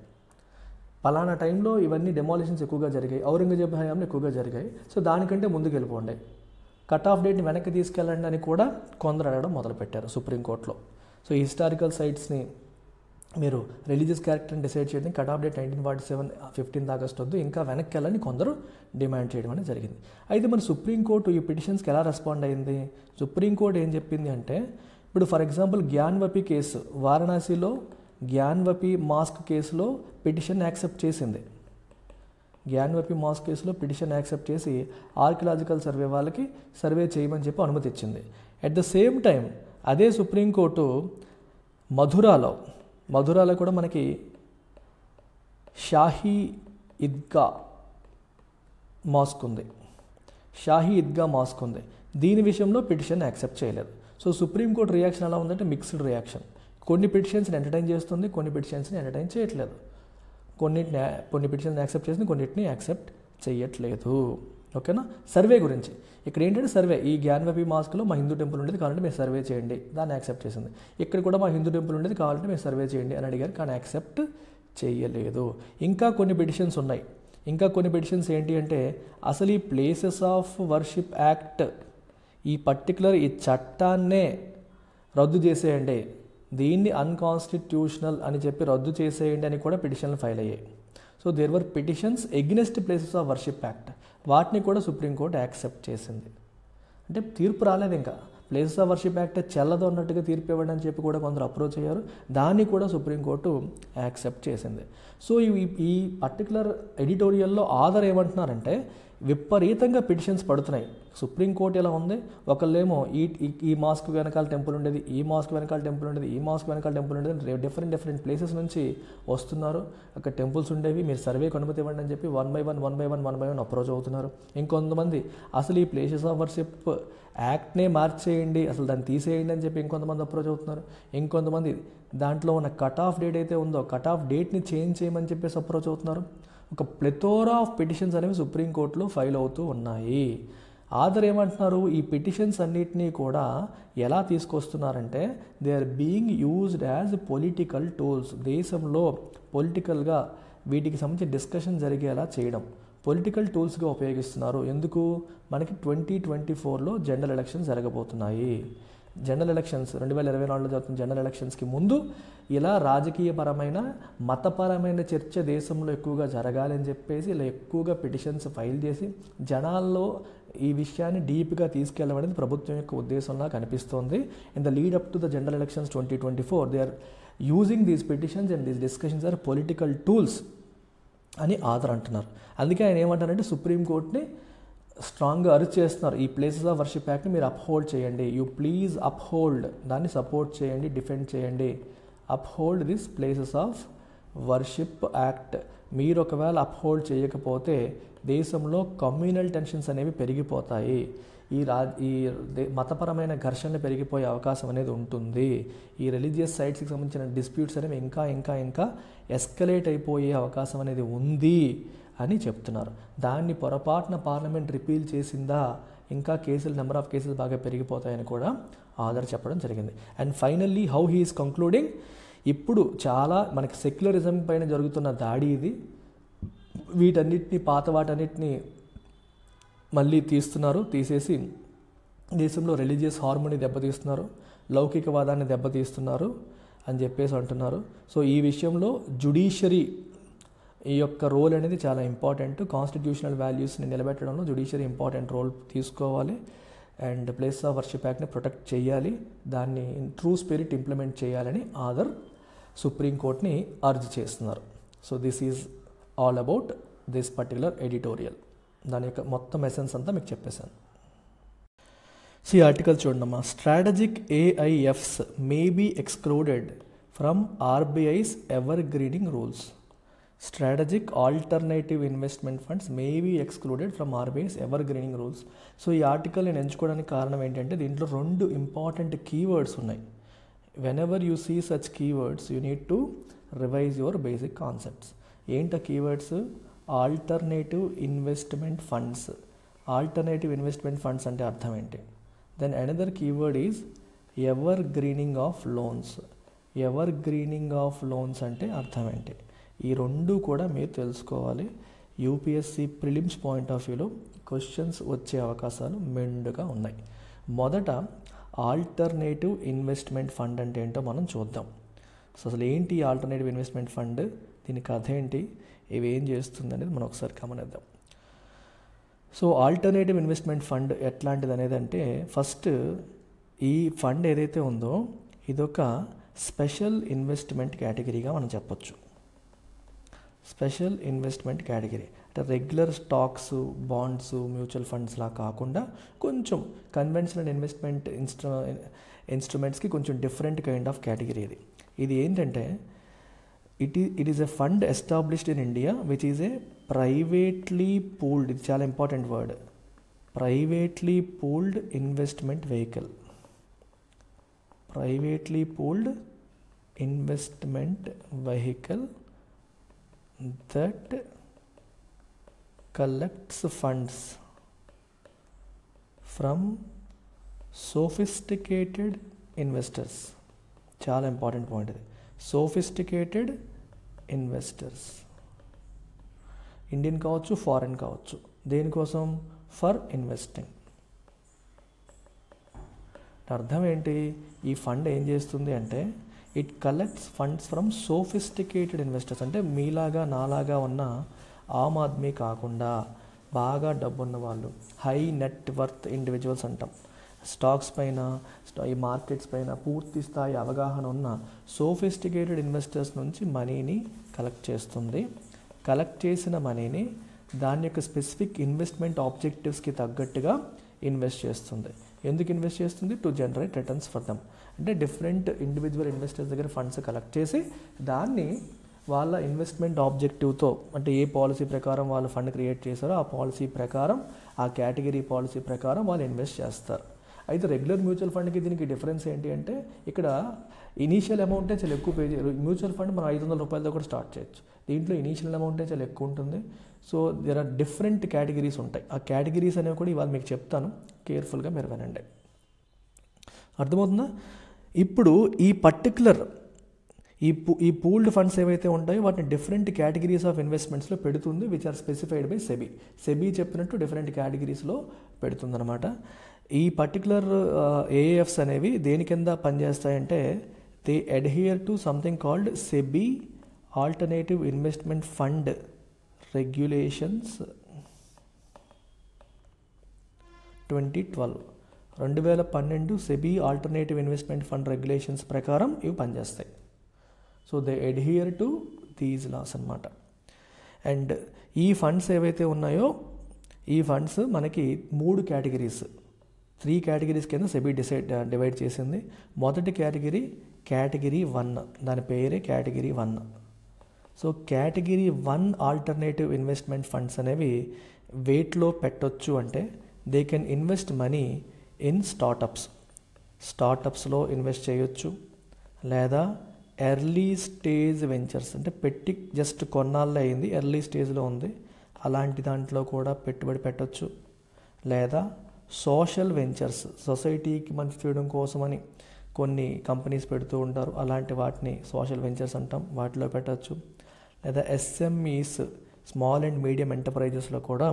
పలానా టైంలో ఇవన్నీ డెమాలిషన్స్ ఎక్కువగా జరిగాయి, ఔరంగజేబ్ హయాంలో ఎక్కువగా జరిగాయి, సో దానికంటే ముందుకు వెళ్ళిపోండి, కట్ ఆఫ్ డేట్ని వెనక్కి తీసుకెళ్ళండి అని కూడా కొందరు అడగడం మొదలుపెట్టారు సుప్రీంకోర్టులో. సో ఈ హిస్టారికల్ సైట్స్ని మీరు రిలీజియస్ క్యారెక్టర్ని డిసైడ్ చేయడం cut off date 1947 15th August వద్దు, ఇంకా వెనక్కి వెళ్ళని కొందరు డిమాండ్ చేయడం అనేది జరిగింది. అయితే మరి సుప్రీంకోర్టు ఈ పిటిషన్స్కి ఎలా రెస్పాండ్ అయింది? సుప్రీంకోర్టు ఏం చెప్పింది అంటే, ఇప్పుడు ఫర్ ఎగ్జాంపుల్ జ్ఞాన్వపి కేసు, వారణాసిలో జ్ఞాన్వపి మాస్క్ కేసులో పిటిషన్ యాక్సెప్ట్ చేసింది. జ్ఞాన్వపి మాస్క్ కేసులో పిటిషన్ యాక్సెప్ట్ చేసి ఆర్కియలాజికల్ సర్వే వాళ్ళకి సర్వే చేయమని చెప్పి అనుమతి ఇచ్చింది. అట్ ద సేమ్ టైం అదే సుప్రీంకోర్టు మధురాలో కూడా మనకి షాహీ ఈద్గా మాస్క్ ఉంది. దీని విషయంలో పిటిషన్ యాక్సెప్ట్ చేయలేదు. సో సుప్రీంకోర్టు రియాక్షన్ ఎలా ఉందంటే మిక్స్డ్ రియాక్షన్. కొన్ని పిటిషన్స్ని ఎంటర్టైన్ చేస్తుంది, కొన్ని పిటిషన్స్ని ఎంటర్టైన్ చేయట్లేదు. కొన్ని పిటిషన్స్ యాక్సెప్ట్ చేసింది, కొన్నిటిని యాక్సెప్ట్ చేయట్లేదు. ఓకేనా? సర్వే గురించి ఇక్కడ ఏంటంటే సర్వే, ఈ జ్ఞాన్వపి మాస్క్లో మా హిందూ టెంపుల్ ఉండేది కావాలంటే మీరు సర్వే చేయండి, దాన్ని యాక్సెప్ట్ చేసింది. ఇక్కడ కూడా మా హిందూ టెంపుల్ ఉండేది కావాలంటే మీరు సర్వే చేయండి అని అడిగారు, కానీ యాక్సెప్ట్ చేయలేదు. ఇంకా కొన్ని పిటిషన్స్ ఉన్నాయి. ఇంకా కొన్ని పిటిషన్స్ ఏంటి అంటే, అసలు ఈ ప్లేసెస్ ఆఫ్ వర్షిప్ యాక్ట్ ఈ చట్టాన్నే రద్దు చేసేయండి, దీన్ని అన్కాన్స్టిట్యూషనల్ అని చెప్పి రద్దు చేసేయండి అని కూడా పిటిషన్లు ఫైల్ అయ్యాయి. So there were petitions against places of worship act, వాటిని కూడా సుప్రీంకోర్టు యాక్సెప్ట్ చేసింది. అంటే తీర్పు రాలేదు, ఇంకా ప్లేసెస్ ఆఫ్ వర్షిప్ యాక్ట్ చెల్లదు అన్నట్టుగా తీర్పు ఇవ్వండి అని చెప్పి కూడా కొందరు అప్రోచ్ అయ్యారు, దాన్ని కూడా సుప్రీంకోర్టు యాక్సెప్ట్ చేసింది. సో ఈ పర్టికులర్ ఎడిటోరియల్లో ఆధార్ ఏమంటున్నారంటే, విపరీతంగా పిటిషన్స్ పడుతున్నాయి. సుప్రీంకోర్టు ఎలా ఉంది, ఒకళ్ళేమో ఈ మాస్క్ వెనకాల టెంపుల్ ఉండేది, ఈ మాస్క్ వెనకాల టెంపుల్ ఉండేది, ఈ మాస్క్ వెనకాల టెంపుల్ ఉండేది, డిఫరెంట్ ప్లేసెస్ నుంచి వస్తున్నారు, అక్కడ టెంపుల్స్ ఉండేవి, మీరు సర్వేకి అనుమతి ఇవ్వండి అని చెప్పి వన్ బై వన్ అప్రోచ్ అవుతున్నారు. ఇంకొంతమంది అసలు ఈ ప్లేసెస్ ఆఫ్ వర్షిప్ యాక్ట్నే మార్చేయండి, అసలు దాన్ని తీసేయండి అని చెప్పి ఇంకొంతమంది అప్రోచ్ అవుతున్నారు. ఇంకొంతమంది దాంట్లో ఉన్న కట్ ఆఫ్ డేట్ అయితే ఉందో కట్ ఆఫ్ డేట్ని చేంజ్ చేయమని చెప్పేసి అప్రోచ్ అవుతున్నారు. ఒక ప్లెథోరా ఆఫ్ పిటిషన్స్ అనేవి సుప్రీంకోర్టులో ఫైల్ అవుతూ ఉన్నాయి. ఆధార్ ఏమంటున్నారు, ఈ పిటిషన్స్ అన్నిటినీ కూడా ఎలా తీసుకొస్తున్నారంటే, they are being used as political tools. దేశంలో పొలిటికల్గా వీటికి సంబంధించి డిస్కషన్ జరిగేలా చేయడం, పొలిటికల్ టూల్స్గా ఉపయోగిస్తున్నారు. ఎందుకు? మనకి 2024లో జనరల్ ఎలక్షన్స్ జరగబోతున్నాయి. జనరల్ ఎలక్షన్స్ 2024లో జరుగుతున్న జనరల్ ఎలక్షన్స్కి ముందు ఇలా రాజకీయపరమైన మతపరమైన చర్చ దేశంలో ఎక్కువగా జరగాలి అని చెప్పేసి ఇలా ఎక్కువగా పిటిషన్స్ ఫైల్ చేసి జనాల్లో ఈ విషయాన్ని డీప్గా తీసుకెళ్ళడం అనేది ప్రభుత్వం యొక్క ఉద్దేశంలా కనిపిస్తోంది. In the lead up to the general elections 2024 they are using these petitions and these discussions are political tools అని ఆధార్ అంటున్నారు. అందుకే ఆయన ఏమంటారంటే, సుప్రీంకోర్టుని స్ట్రాంగ్గా అరెస్ట్ చేస్తున్నారు. ఈ ప్లేసెస్ ఆఫ్ వర్షిప్ యాక్ట్ని మీరు అప్హోల్డ్ చేయండి, యూ ప్లీజ్ అప్హోల్డ్, దాన్ని సపోర్ట్ చేయండి, డిఫెండ్ చేయండి. Uphold this places of worship act. మీరు ఒకవేళ అప్హోల్డ్ చేయకపోతే దేశంలో కమ్యూనల్ టెన్షన్స్ అనేవి పెరిగిపోతాయి, మతపరమైన ఘర్షణలు పెరిగిపోయే అవకాశం అనేది ఉంటుంది, ఈ రిలీజియస్ సైట్స్కి సంబంధించిన డిస్ప్యూట్స్ అనేవి ఇంకా ఎస్కలేట్ అయిపోయే అవకాశం అనేది ఉంది అని చెప్తున్నారు. దాన్ని పొరపాటున పార్లమెంట్ రిపీల్ చేసిందా, ఇంకా నెంబర్ ఆఫ్ కేసులు బాగా పెరిగిపోతాయని కూడా ఆధార్ చెప్పడం జరిగింది. And finally how he is concluding, ఇప్పుడు చాలా మనకి సెక్యులరిజం పైన జరుగుతున్న దాడి ఇది, వీటన్నిటిని వాటన్నిటిని మళ్ళీ తీసేసి దేశంలో రిలీజియస్ హార్మోనీ దెబ్బతీస్తున్నారు, లౌకికవాదాన్ని దెబ్బతీస్తున్నారు అని చెప్పేసి అంటున్నారు. సో ఈ విషయంలో జ్యుడిషియరీ ఈ యొక్క రోల్ అనేది చాలా ఇంపార్టెంట్. కాన్స్టిట్యూషనల్ వాల్యూస్ని నిలబెట్టడంలో జ్యుడిషియరీ ఇంపార్టెంట్ రోల్ తీసుకోవాలి. అండ్ ప్లేస్ ఆఫ్ వర్షిప్ యాక్ట్ని ప్రొటెక్ట్ చేయాలి, దాన్ని ట్రూ స్పిరిట్ ఇంప్లిమెంట్ చేయాలని ఆదర్ సుప్రీంకోర్టుని అర్జ్ చేస్తున్నారు. So this is all about this particular editorial. దాని యొక్క మొత్తం ఎసెన్స్ అంతా మీకు చెప్పేశాను. ఈ ఆర్టికల్ చూడమ్మా. Strategic AIFs may be excluded from RBI's evergreening rules. Strategic alternative investment funds may be excluded from RBI's evergreening rules. So ఈ ఆర్టికల్ నేను ఎంచుకోవడానికి కారణం ఏంటంటే దీంట్లో 2 ఇంపార్టెంట్ కీవర్డ్స్ ఉన్నాయి. Whenever you see such keywords you need to revise your basic concepts. ఏంటి keywords? Alternative investment funds. Alternative investment funds అంటే అర్థం ఏంటి? Then another keyword is evergreening of loans. Ever greening of loans అంటే అర్థం ఏంటి? ఈ 2 కూడా మీరు తెలుసుకోవాలి. యూపీఎస్సీ ప్రిలిమ్స్ పాయింట్ ఆఫ్ వ్యూలో క్వశ్చన్స్ వచ్చే అవకాశాలు మెండుగా ఉన్నాయి. మొదట ఆల్టర్నేటివ్ ఇన్వెస్ట్మెంట్ ఫండ్ అంటే ఏంటో మనం చూద్దాం. సో అసలు ఏంటి ఆల్టర్నేటివ్ ఇన్వెస్ట్మెంట్ ఫండ్, దీని కథ ఏంటి, ఇవి ఏం చేస్తుంది అనేది మనం ఒకసారి గమనిద్దాం. సో ఆల్టర్నేటివ్ ఇన్వెస్ట్మెంట్ ఫండ్ ఎట్లాంటిది అనేది అంటే, ఫస్ట్ ఈ ఫండ్ ఏదైతే ఉందో ఇదొక స్పెషల్ ఇన్వెస్ట్మెంట్ కేటగిరీగా మనం చెప్పొచ్చు. స్పెషల్ ఇన్వెస్ట్మెంట్ కేటగిరీ అంటే రెగ్యులర్ స్టాక్స్, బాండ్స్, మ్యూచువల్ ఫండ్స్లా కాకుండా కొంచెం కన్వెన్షనల్ ఇన్వెస్ట్మెంట్ ఇన్స్ట్రుమెంట్స్కి కొంచెం డిఫరెంట్ కైండ్ ఆఫ్ కేటగిరీ ఇది. ఇది ఏంటంటే it is a fund established in India which is a privately pooled, ఇది చాలా important word, privately pooled investment vehicle. Privately pooled investment vehicle that collects funds from sophisticated investors. చాలా ఇంపార్టెంట్ పాయింట్ ఇది. సోఫిస్టికేటెడ్ ఇన్వెస్టర్స్, ఇండియన్ కావచ్చు, ఫారెన్ కావచ్చు. దేనికోసం? For investing. అర్థం ఏంటి? ఈ ఫండ్ ఏం చేస్తుంది అంటే it collects funds from sophisticated investors. అంటే మీలాగా నాలాగా ఉన్న ఆమ్ ఆద్మీ కాకుండా బాగా డబ్బున్న వాళ్ళు, హై నెట్ వర్త్ ఇండివిజువల్స్ అంటాం. స్టాక్స్ పైన, ఈ మార్కెట్స్ పైన పూర్తి స్థాయి అవగాహన ఉన్న సోఫిస్టికేటెడ్ ఇన్వెస్టర్స్ నుంచి మనీని కలెక్ట్ చేస్తుంది. కలెక్ట్ చేసిన మనీని దాని యొక్క స్పెసిఫిక్ ఇన్వెస్ట్మెంట్ ఆబ్జెక్టివ్స్కి తగ్గట్టుగా ఇన్వెస్ట్ చేస్తుంది. ఎందుకు ఇన్వెస్ట్ చేస్తుంది? To generate returns for them. అంటే డిఫరెంట్ ఇండివిజువల్ ఇన్వెస్టర్స్ దగ్గర ఫండ్స్ కలెక్ట్ చేసి దాన్ని వాళ్ళ ఇన్వెస్ట్మెంట్ ఆబ్జెక్టివ్తో, అంటే ఏ పాలసీ ప్రకారం వాళ్ళు ఫండ్ క్రియేట్ చేశారో ఆ పాలసీ ప్రకారం, ఆ కేటగిరీ పాలసీ ప్రకారం వాళ్ళు ఇన్వెస్ట్ చేస్తారు. అయితే రెగ్యులర్ మ్యూచువల్ ఫండ్కి దీనికి డిఫరెన్స్ ఏంటి అంటే, ఇక్కడ ఇనీషియల్ అమౌంటే చాలా ఎక్కువ పే చేయరు. మ్యూచువల్ ఫండ్ మనం 500 రూపాయలతో కూడా స్టార్ట్ చేయొచ్చు. దీంట్లో ఇనీషియల్ అమౌంటే చాలా ఎక్కువ ఉంటుంది. So there are different categories ఉంటాయి. ఆ కేటగిరీస్ అనేవి కూడా ఇవాళ మీకు చెప్తాను, కేర్ఫుల్గా మీరు వినండి. అర్థమవుతుందా? ఇప్పుడు ఈ పర్టికులర్ ఈ పూల్డ్ ఫండ్స్ ఏవైతే ఉంటాయో వాటిని డిఫరెంట్ కేటగిరీస్ ఆఫ్ ఇన్వెస్ట్మెంట్స్లో పెడుతుంది, which are specified by SEBI. SEBI చెప్పినట్టు డిఫరెంట్ కేటగిరీస్లో పెడుతుందన్నమాట. ఈ పర్టికులర్ ఏఎఫ్స్ అనేవి దేని కింద పనిచేస్తాయంటే, they adhere to something called SEBI alternative investment fund regulations 2012. 2012 SEBI alternative investment fund regulations ప్రకారం ఇవి పనిచేస్తాయి. So they adhere to these laws అన్నమాట. అండ్ ఈ ఫండ్స్ ఏవైతే ఉన్నాయో ఈ ఫండ్స్ మనకి 3 కేటగిరీస్, 3 కేటగిరీస్ కింద సెబీ డివైడ్ చేసింది. మొదటి కేటగిరీ 1, దాని పేరే category 1. So category 1 alternative investment funds అనేవి వెయిట్లో పెట్టొచ్చు అంటే they can invest money in స్టార్టప్స్లో ఇన్వెస్ట్ చేయొచ్చు, లేదా ఎర్లీ స్టేజ్ వెంచర్స్ అంటే పెట్టి జస్ట్ కొన్నాళ్ళు అయింది, ఎర్లీ స్టేజ్లో ఉంది, అలాంటి దాంట్లో కూడా పెట్టుబడి పెట్టొచ్చు, లేదా సోషల్ వెంచర్స్ సొసైటీకి మంచి చేయడం కోసమని కొన్ని కంపెనీస్ పెడుతూ ఉంటారు, అలాంటి వాటిని సోషల్ వెంచర్స్ అంటాం, వాటిలో పెట్టచ్చు, లేదా ఎస్ఎంఈస్ స్మాల్ అండ్ మీడియం ఎంటర్ప్రైజెస్లో కూడా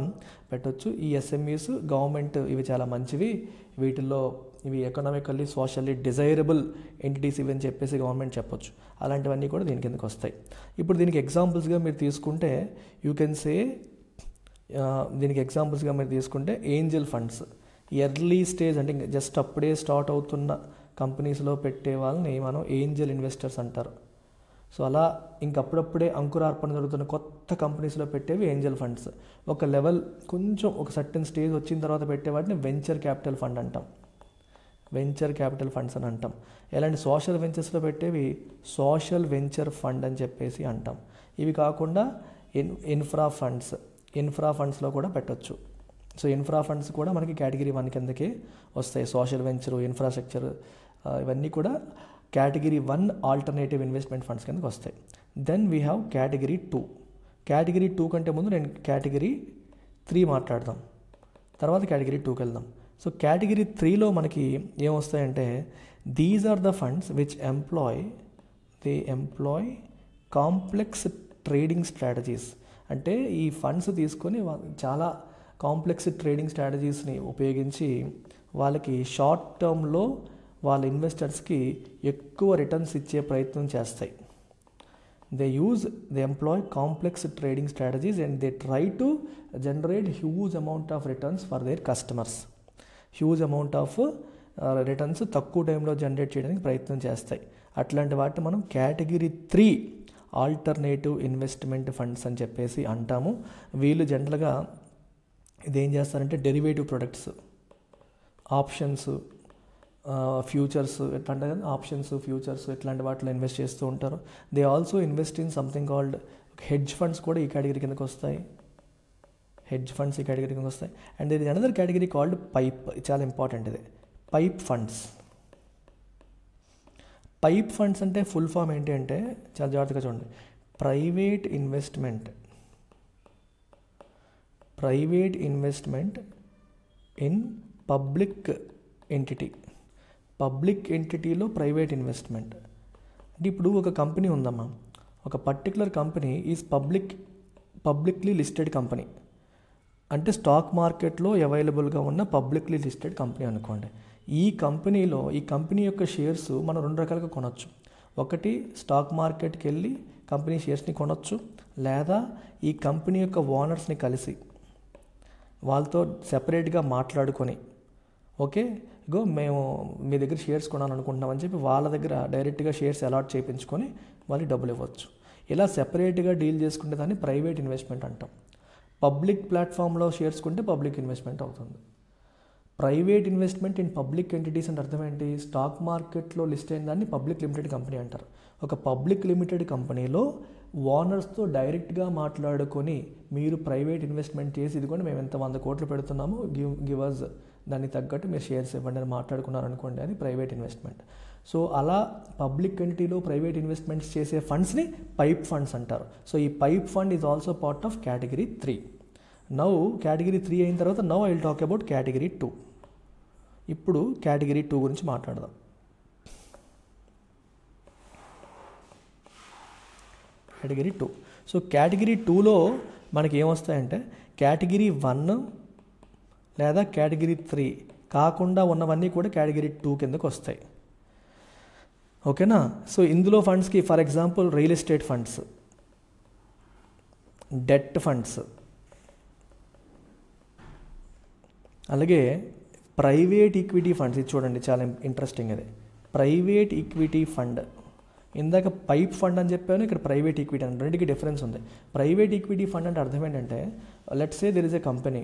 పెట్టవచ్చు. ఈ ఎస్ఎంఈస్ గవర్నమెంట్ ఇవి చాలా మంచివి, వీటిల్లో ఇవి ఎకనామికల్లీ సోషల్లీ డిజైరబుల్ ఎంటిటీస్ ఇవి అని చెప్పేసి గవర్నమెంట్ చెప్పొచ్చు, అలాంటివన్నీ కూడా దీని కిందకి వస్తాయి. ఇప్పుడు దీనికి ఎగ్జాంపుల్స్గా మీరు తీసుకుంటే ఏంజల్ ఫండ్స్, ఎర్లీ స్టేజ్ అంటే జస్ట్ అప్పుడే స్టార్ట్ అవుతున్న కంపెనీస్లో పెట్టే వాళ్ళని మనం ఏంజల్ ఇన్వెస్టర్స్ అంటారు. సో అలా ఇంకప్పుడప్పుడే అంకురార్పణ జరుగుతున్న కొత్త కంపెనీస్లో పెట్టేవి ఏంజల్ ఫండ్స్. ఒక లెవెల్ కొంచెం ఒక సర్టెన్ స్టేజ్ వచ్చిన తర్వాత పెట్టే వాటిని వెంచర్ క్యాపిటల్ ఫండ్ అంటాం, వెంచర్ క్యాపిటల్ ఫండ్స్ అని అంటాం. ఎలాంటి సోషల్ వెంచర్స్లో పెట్టేవి సోషల్ వెంచర్ ఫండ్ అని చెప్పేసి అంటాం. ఇవి కాకుండా ఇన్ఫ్రా ఫండ్స్లో కూడా పెట్టవచ్చు. సో ఇన్ఫ్రా ఫండ్స్ కూడా మనకి కేటగిరీ 1 కిందకే వస్తాయి. సోషల్ వెంచరు, ఇన్ఫ్రాస్ట్రక్చర్ ఇవన్నీ కూడా కేటగిరీ 1 ఆల్టర్నేటివ్ ఇన్వెస్ట్మెంట్ ఫండ్స్ కిందకి వస్తాయి. Then we have category 2. Category 2 కంటే ముందు నేను కేటగిరీ 3 మాట్లాడదాం, తర్వాత కేటగిరీ 2కి వెళ్దాం. సో కేటగిరీ 3లో మనకి ఏమొస్తాయంటే these are the funds which employ complex trading strategies. అంటే ఈ ఫండ్స్ తీసుకొని చాలా కాంప్లెక్స్ ట్రేడింగ్ స్ట్రాటజీస్ని ఉపయోగించి వాళ్ళకి షార్ట్ టర్మ్లో వాళ్ళ ఇన్వెస్టర్స్కి ఎక్కువ రిటర్న్స్ ఇచ్చే ప్రయత్నం చేస్తాయి. They employ complex trading strategies and they try to generate huge amount of returns for their customers. Huge amount of returns తక్కువ టైంలో జనరేట్ చేయడానికి ప్రయత్నం చేస్తాయి. అట్లాంటి వాటిని మనం కేటగిరీ 3 ఆల్టర్నేటివ్ ఇన్వెస్ట్మెంట్ ఫండ్స్ అని చెప్పేసి అంటాము. వీళ్ళు జనరల్గా ఇదేం చేస్తారంటే డెరివేటివ్ ప్రొడక్ట్స్, ఆప్షన్స్, ఫ్యూచర్స్ ఎట్లాంటి ఫ్యూచర్స్ ఇట్లాంటి వాటిలో ఇన్వెస్ట్ చేస్తూ ఉంటారు. They also invest in something called hedge funds కూడా ఈ కేటగిరీ కిందకి వస్తాయి. అండ్ ఇది అనదర్ కేటగిరీ కాల్డ్ పైప్. చాలా ఇంపార్టెంట్ ఇది, పైప్ ఫండ్స్ అంటే ఫుల్ ఫామ్ ఏంటి అంటే చాలా జాగ్రత్తగా చూడండి. ప్రైవేట్ ఇన్వెస్ట్మెంట్ ఇన్ పబ్లిక్ ఎంటిటీలో ప్రైవేట్ ఇన్వెస్ట్మెంట్ అంటే ఇప్పుడు ఒక కంపెనీ ఉందమ్మా, ఒక particular company is publicly listed company అంటే స్టాక్ మార్కెట్లో అవైలబుల్గా ఉన్న పబ్లిక్లీ లిస్టెడ్ కంపెనీ అనుకోండి. ఈ కంపెనీ యొక్క షేర్స్ మనం 2 రకాలుగా కొనవచ్చు. ఒకటి స్టాక్ మార్కెట్కి వెళ్ళి కంపెనీ షేర్స్ని కొనవచ్చు, లేదా ఈ కంపెనీ యొక్క ఓనర్స్ని కలిసి వాళ్ళతో సెపరేట్గా మాట్లాడుకొని మేము మీ దగ్గర షేర్స్ కొనాలనుకుంటున్నామని చెప్పి వాళ్ళ దగ్గర డైరెక్ట్గా షేర్స్ అలాట్ చేయించుకొని వాళ్ళకి డబ్బులు ఇవ్వచ్చు. ఇలా సెపరేట్గా డీల్ చేసుకుంటే దాన్ని ప్రైవేట్ ఇన్వెస్ట్మెంట్ అంటాం. పబ్లిక్ ప్లాట్ఫామ్లో షేర్స్ కొంటే పబ్లిక్ ఇన్వెస్ట్మెంట్ అవుతుంది. Private investment in public entities అంటే అర్థం ఏంటి? స్టాక్ మార్కెట్లో లిస్ట్ అయిన దాన్ని పబ్లిక్ లిమిటెడ్ కంపెనీ అంటారు. ఒక పబ్లిక్ లిమిటెడ్ కంపెనీలో ఓనర్స్తో డైరెక్ట్గా మాట్లాడుకొని మీరు ప్రైవేట్ ఇన్వెస్ట్మెంట్ చేసి ఇదిగోండి మేము ఎంత 100 కోట్లు పెడుతున్నాము, గివ్ అస్ దానికి తగ్గట్టు మీరు షేర్స్ ఇవ్వండి అని మాట్లాడుకున్నారనుకోండి, అది ప్రైవేట్ ఇన్వెస్ట్మెంట్. సో అలా పబ్లిక్ ఎంటిటీలో ప్రైవేట్ ఇన్వెస్ట్మెంట్స్ చేసే ఫండ్స్ని పైప్ ఫండ్స్ అంటారు. సో ఈ pipe fund is also part of category 3. Now category 3 అయిన తర్వాత now I will talk about category 2. ఇప్పుడు కేటగిరీ 2 గురించి మాట్లాడదాం. కేటగిరీ 2. సో కేటగిరీ 2లో మనకి ఏమొస్తాయంటే కేటగిరీ 1 లేదా కేటగిరీ 3 కాకుండా ఉన్నవన్నీ కూడా కేటగిరీ 2 కిందకు వస్తాయి. ఓకేనా? సో ఇందులో ఫండ్స్కి for example real estate funds, debt funds, అలాగే ప్రైవేట్ ఈక్విటీ ఫండ్స్. ఇది చూడండి చాలా ఇంట్రెస్టింగ్. అది ప్రైవేట్ ఈక్విటీ ఫండ్. ఇందాక పైప్ ఫండ్ అని చెప్పాను, ఇక్కడ ప్రైవేట్ ఈక్విటీ అని. రెండుకి డిఫరెన్స్ ఉంది. ప్రైవేట్ ఈక్విటీ ఫండ్ అంటే అర్థం ఏంటంటే let's say there is a company,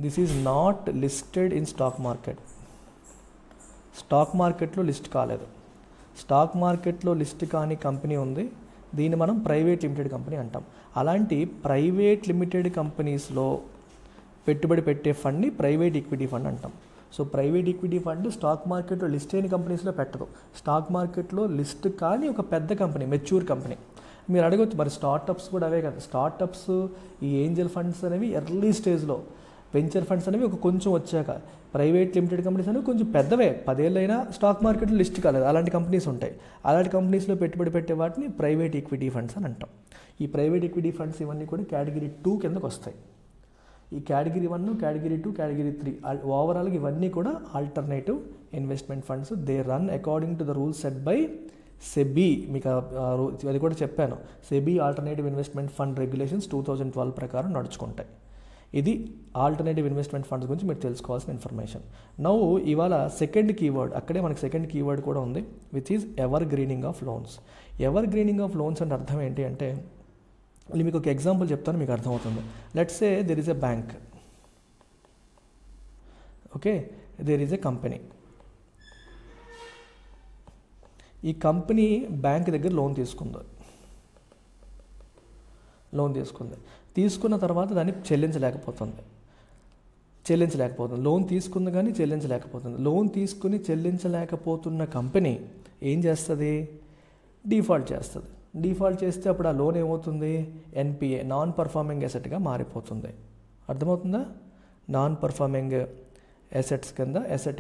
this is not listed in stock market. Stock మార్కెట్లో లిస్ట్ కాలేదు. స్టాక్ మార్కెట్లో లిస్ట్ కాని కంపెనీ ఉంది, దీన్ని మనం ప్రైవేట్ లిమిటెడ్ కంపెనీ అంటాం. అలాంటి ప్రైవేట్ లిమిటెడ్ కంపెనీస్లో పెట్టుబడి పెట్టే ఫండ్ని ప్రైవేట్ ఈక్విటీ ఫండ్ అంటాం. So private equity fund stock మార్కెట్లో లిస్ట్ అయిన కంపెనీస్లో పెట్టదు. స్టాక్ మార్కెట్లో లిస్ట్ కానీ ఒక పెద్ద కంపెనీ, మెచ్యూర్ కంపెనీ. మీరు అడగొచ్చు మరి స్టార్టప్స్ కూడా అవే కదా. స్టార్టప్స్, ఈ ఏంజల్ ఫండ్స్ అనేవి ఎర్లీ స్టేజ్లో, వెంచర్ ఫండ్స్ అనేవి ఒక కొంచెం వచ్చాక, ప్రైవేట్ లిమిటెడ్ కంపెనీస్ అనేవి కొంచెం పెద్దవే, 10 ఏళ్ళైనా స్టాక్ మార్కెట్లో లిస్ట్ కాలేదు, అలాంటి కంపెనీస్ ఉంటాయి. అలాంటి కంపెనీస్లో పెట్టుబడి పెట్టే వాటిని ప్రైవేట్ ఈక్విటీ ఫండ్స్ అని అంటాం. ఈ ప్రైవేట్ ఈక్విటీ ఫండ్స్ ఇవన్నీ కూడా కేటగిరీ 2 కిందకు వస్తాయి. ఈ కేటగిరీ 1, కేటగిరీ 2, కేటగిరీ 3 ఓవరాల్గా ఇవన్నీ కూడా alternative investment funds. They run according to the rules set by SEBI. మీకు అది కూడా చెప్పాను, SEBI alternative investment fund regulations 2012 ప్రకారం నడుచుకుంటాయి. ఇది ఆల్టర్నేటివ్ ఇన్వెస్ట్మెంట్ ఫండ్స్ గురించి మీరు తెలుసుకోవాల్సిన ఇన్ఫర్మేషన్. నౌ ఇవాళ సెకండ్ కీవర్డ్, అక్కడే మనకి సెకండ్ కీవర్డ్ కూడా ఉంది, which is evergreening of loans. Ever greening of loans అంటే అర్థం ఏంటి అంటే, మీకు ఒక ఎగ్జాంపుల్ చెప్తాను, మీకు అర్థమవుతుంది. Let's say there is a bank, okay, there is a company. ఈ కంపెనీ బ్యాంక్ దగ్గర లోన్ తీసుకుంది. తీసుకున్న తర్వాత దాన్ని చెల్లించలేకపోతుంది. లోన్ తీసుకుంది కానీ చెల్లించలేకపోతుంది. లోన్ తీసుకుని చెల్లించలేకపోతున్న కంపెనీ ఏం చేస్తుంది? డిఫాల్ట్ చేస్తుంది. డిఫాల్ట్ చేస్తే అప్పుడు ఆ లోన్ ఏమవుతుంది? ఎన్పిఏ, నాన్ పర్ఫార్మింగ్ అసెట్గా మారిపోతుంది. అర్థమవుతుందా? నాన్ పర్ఫార్మింగ్ అసెట్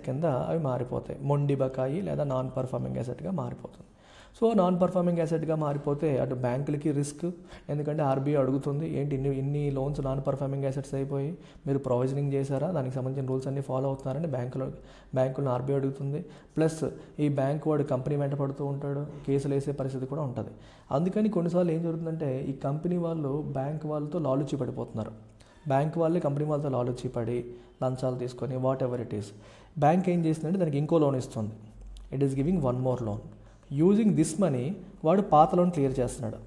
కింద అవి మారిపోతాయి. మొండి బకాయి లేదా నాన్ పర్ఫార్మింగ్ అసెట్గా మారిపోతుంది. సో నాన్ పర్ఫార్మింగ్ అసెట్గా మారిపోతే అటు బ్యాంకులకి రిస్క్, ఎందుకంటే ఆర్బీఐ అడుగుతుంది, ఏంటి ఇన్ని లోన్స్ నాన్ పర్ఫార్మింగ్ అసెట్స్ అయిపోయి మీరు ప్రొవిజనింగ్ చేశారా, దానికి సంబంధించిన రూల్స్ అన్నీ ఫాలో అవుతున్నారని బ్యాంకులను ఆర్బీఐ అడుగుతుంది. ప్లస్ ఈ బ్యాంక్ వాడు కంపెనీ వెంట పడుతూ ఉంటాడు, కేసులు వేసే పరిస్థితి కూడా ఉంటుంది. అందుకని కొన్నిసార్లు ఏం జరుగుతుందంటే, ఈ కంపెనీ వాళ్ళు బ్యాంక్ వాళ్ళతో లాలుచి పడిపోతున్నారు. బ్యాంక్ వాళ్ళే కంపెనీ వాళ్ళతో లాలుచి పడి లంచాలు తీసుకొని what ever it is, bank ఏం చేసిందంటే దానికి ఇంకో లోన్ ఇస్తుంది. It is giving one more loan. Using this money వాడు పాత లోన్ క్లియర్ చేస్తున్నాడు.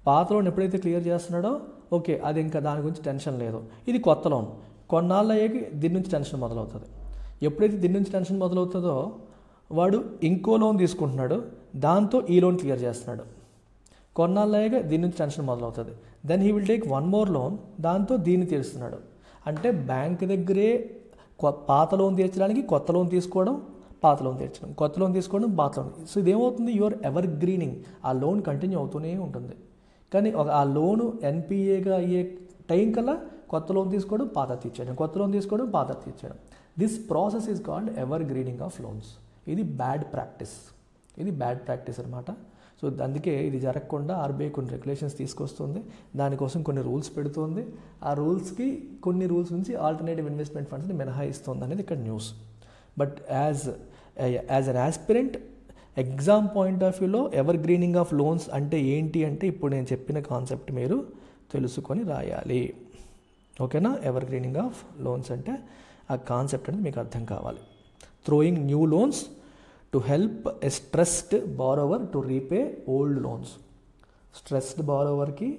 పాత లోన్ ఎప్పుడైతే క్లియర్ చేస్తున్నాడో ఓకే, అది ఇంకా దాని గురించి టెన్షన్ లేదు. ఇది కొత్త లోన్. కొన్నాళ్ళు అయ్యాక దీని నుంచి టెన్షన్ మొదలవుతుంది. ఎప్పుడైతే దీని నుంచి టెన్షన్ మొదలవుతుందో వాడు ఇంకో లోన్ తీసుకుంటున్నాడు, దాంతో ఈ లోన్ క్లియర్ చేస్తున్నాడు. కొన్నాళ్ళు అయ్యాక దీని నుంచి టెన్షన్ మొదలవుతుంది. Then he will take one more loan, దాంతో దీన్ని తీరుస్తున్నాడు. అంటే బ్యాంక్ దగ్గరే పాత లోన్ తీర్చడానికి కొత్త లోన్ తీసుకోవడం, పాత లోన్ తీర్చడం, కొత్త లోన్ తీసుకోవడం, పాత లోన్. సో ఇదేమవుతుంది? Your evergreening. ఆ లోన్ కంటిన్యూ అవుతూనే ఉంటుంది. కానీ ఆ లోను ఎన్పిఏగా అయ్యే టైం కల్లా కొత్త లోన్ తీసుకోవడం, పాత తీర్చేయడం, కొత్త లోన్ తీసుకోవడం, పాత తీర్చేయడం. This process is called evergreening of loans. ఇది బ్యాడ్ ప్రాక్టీస్ అనమాట. సో అందుకే ఇది జరగకుండా ఆర్బీఐ కొన్ని రెగ్యులేషన్స్ తీసుకొస్తుంది, దానికోసం కొన్ని రూల్స్ పెడుతుంది. ఆ రూల్స్కి కొన్ని రూల్స్ నుంచి ఆల్టర్నేటివ్ ఇన్వెస్ట్మెంట్ ఫండ్స్ని మినహాయిస్తుంది అనేది ఇక్కడ news. But as an aspirant exam point of వ్యూలో ఎవర్ గ్రీనింగ్ ఆఫ్ లోన్స్ అంటే ఏంటి అంటే ఇప్పుడు నేను చెప్పిన కాన్సెప్ట్ మీరు తెలుసుకొని రాయాలి. ఓకేనా? ఎవర్ గ్రీనింగ్ ఆఫ్ లోన్స్ అంటే ఆ కాన్సెప్ట్ అనేది మీకు అర్థం కావాలి. Throwing new loans to help a stressed borrower to repay old loans. Stressed బారోవర్కి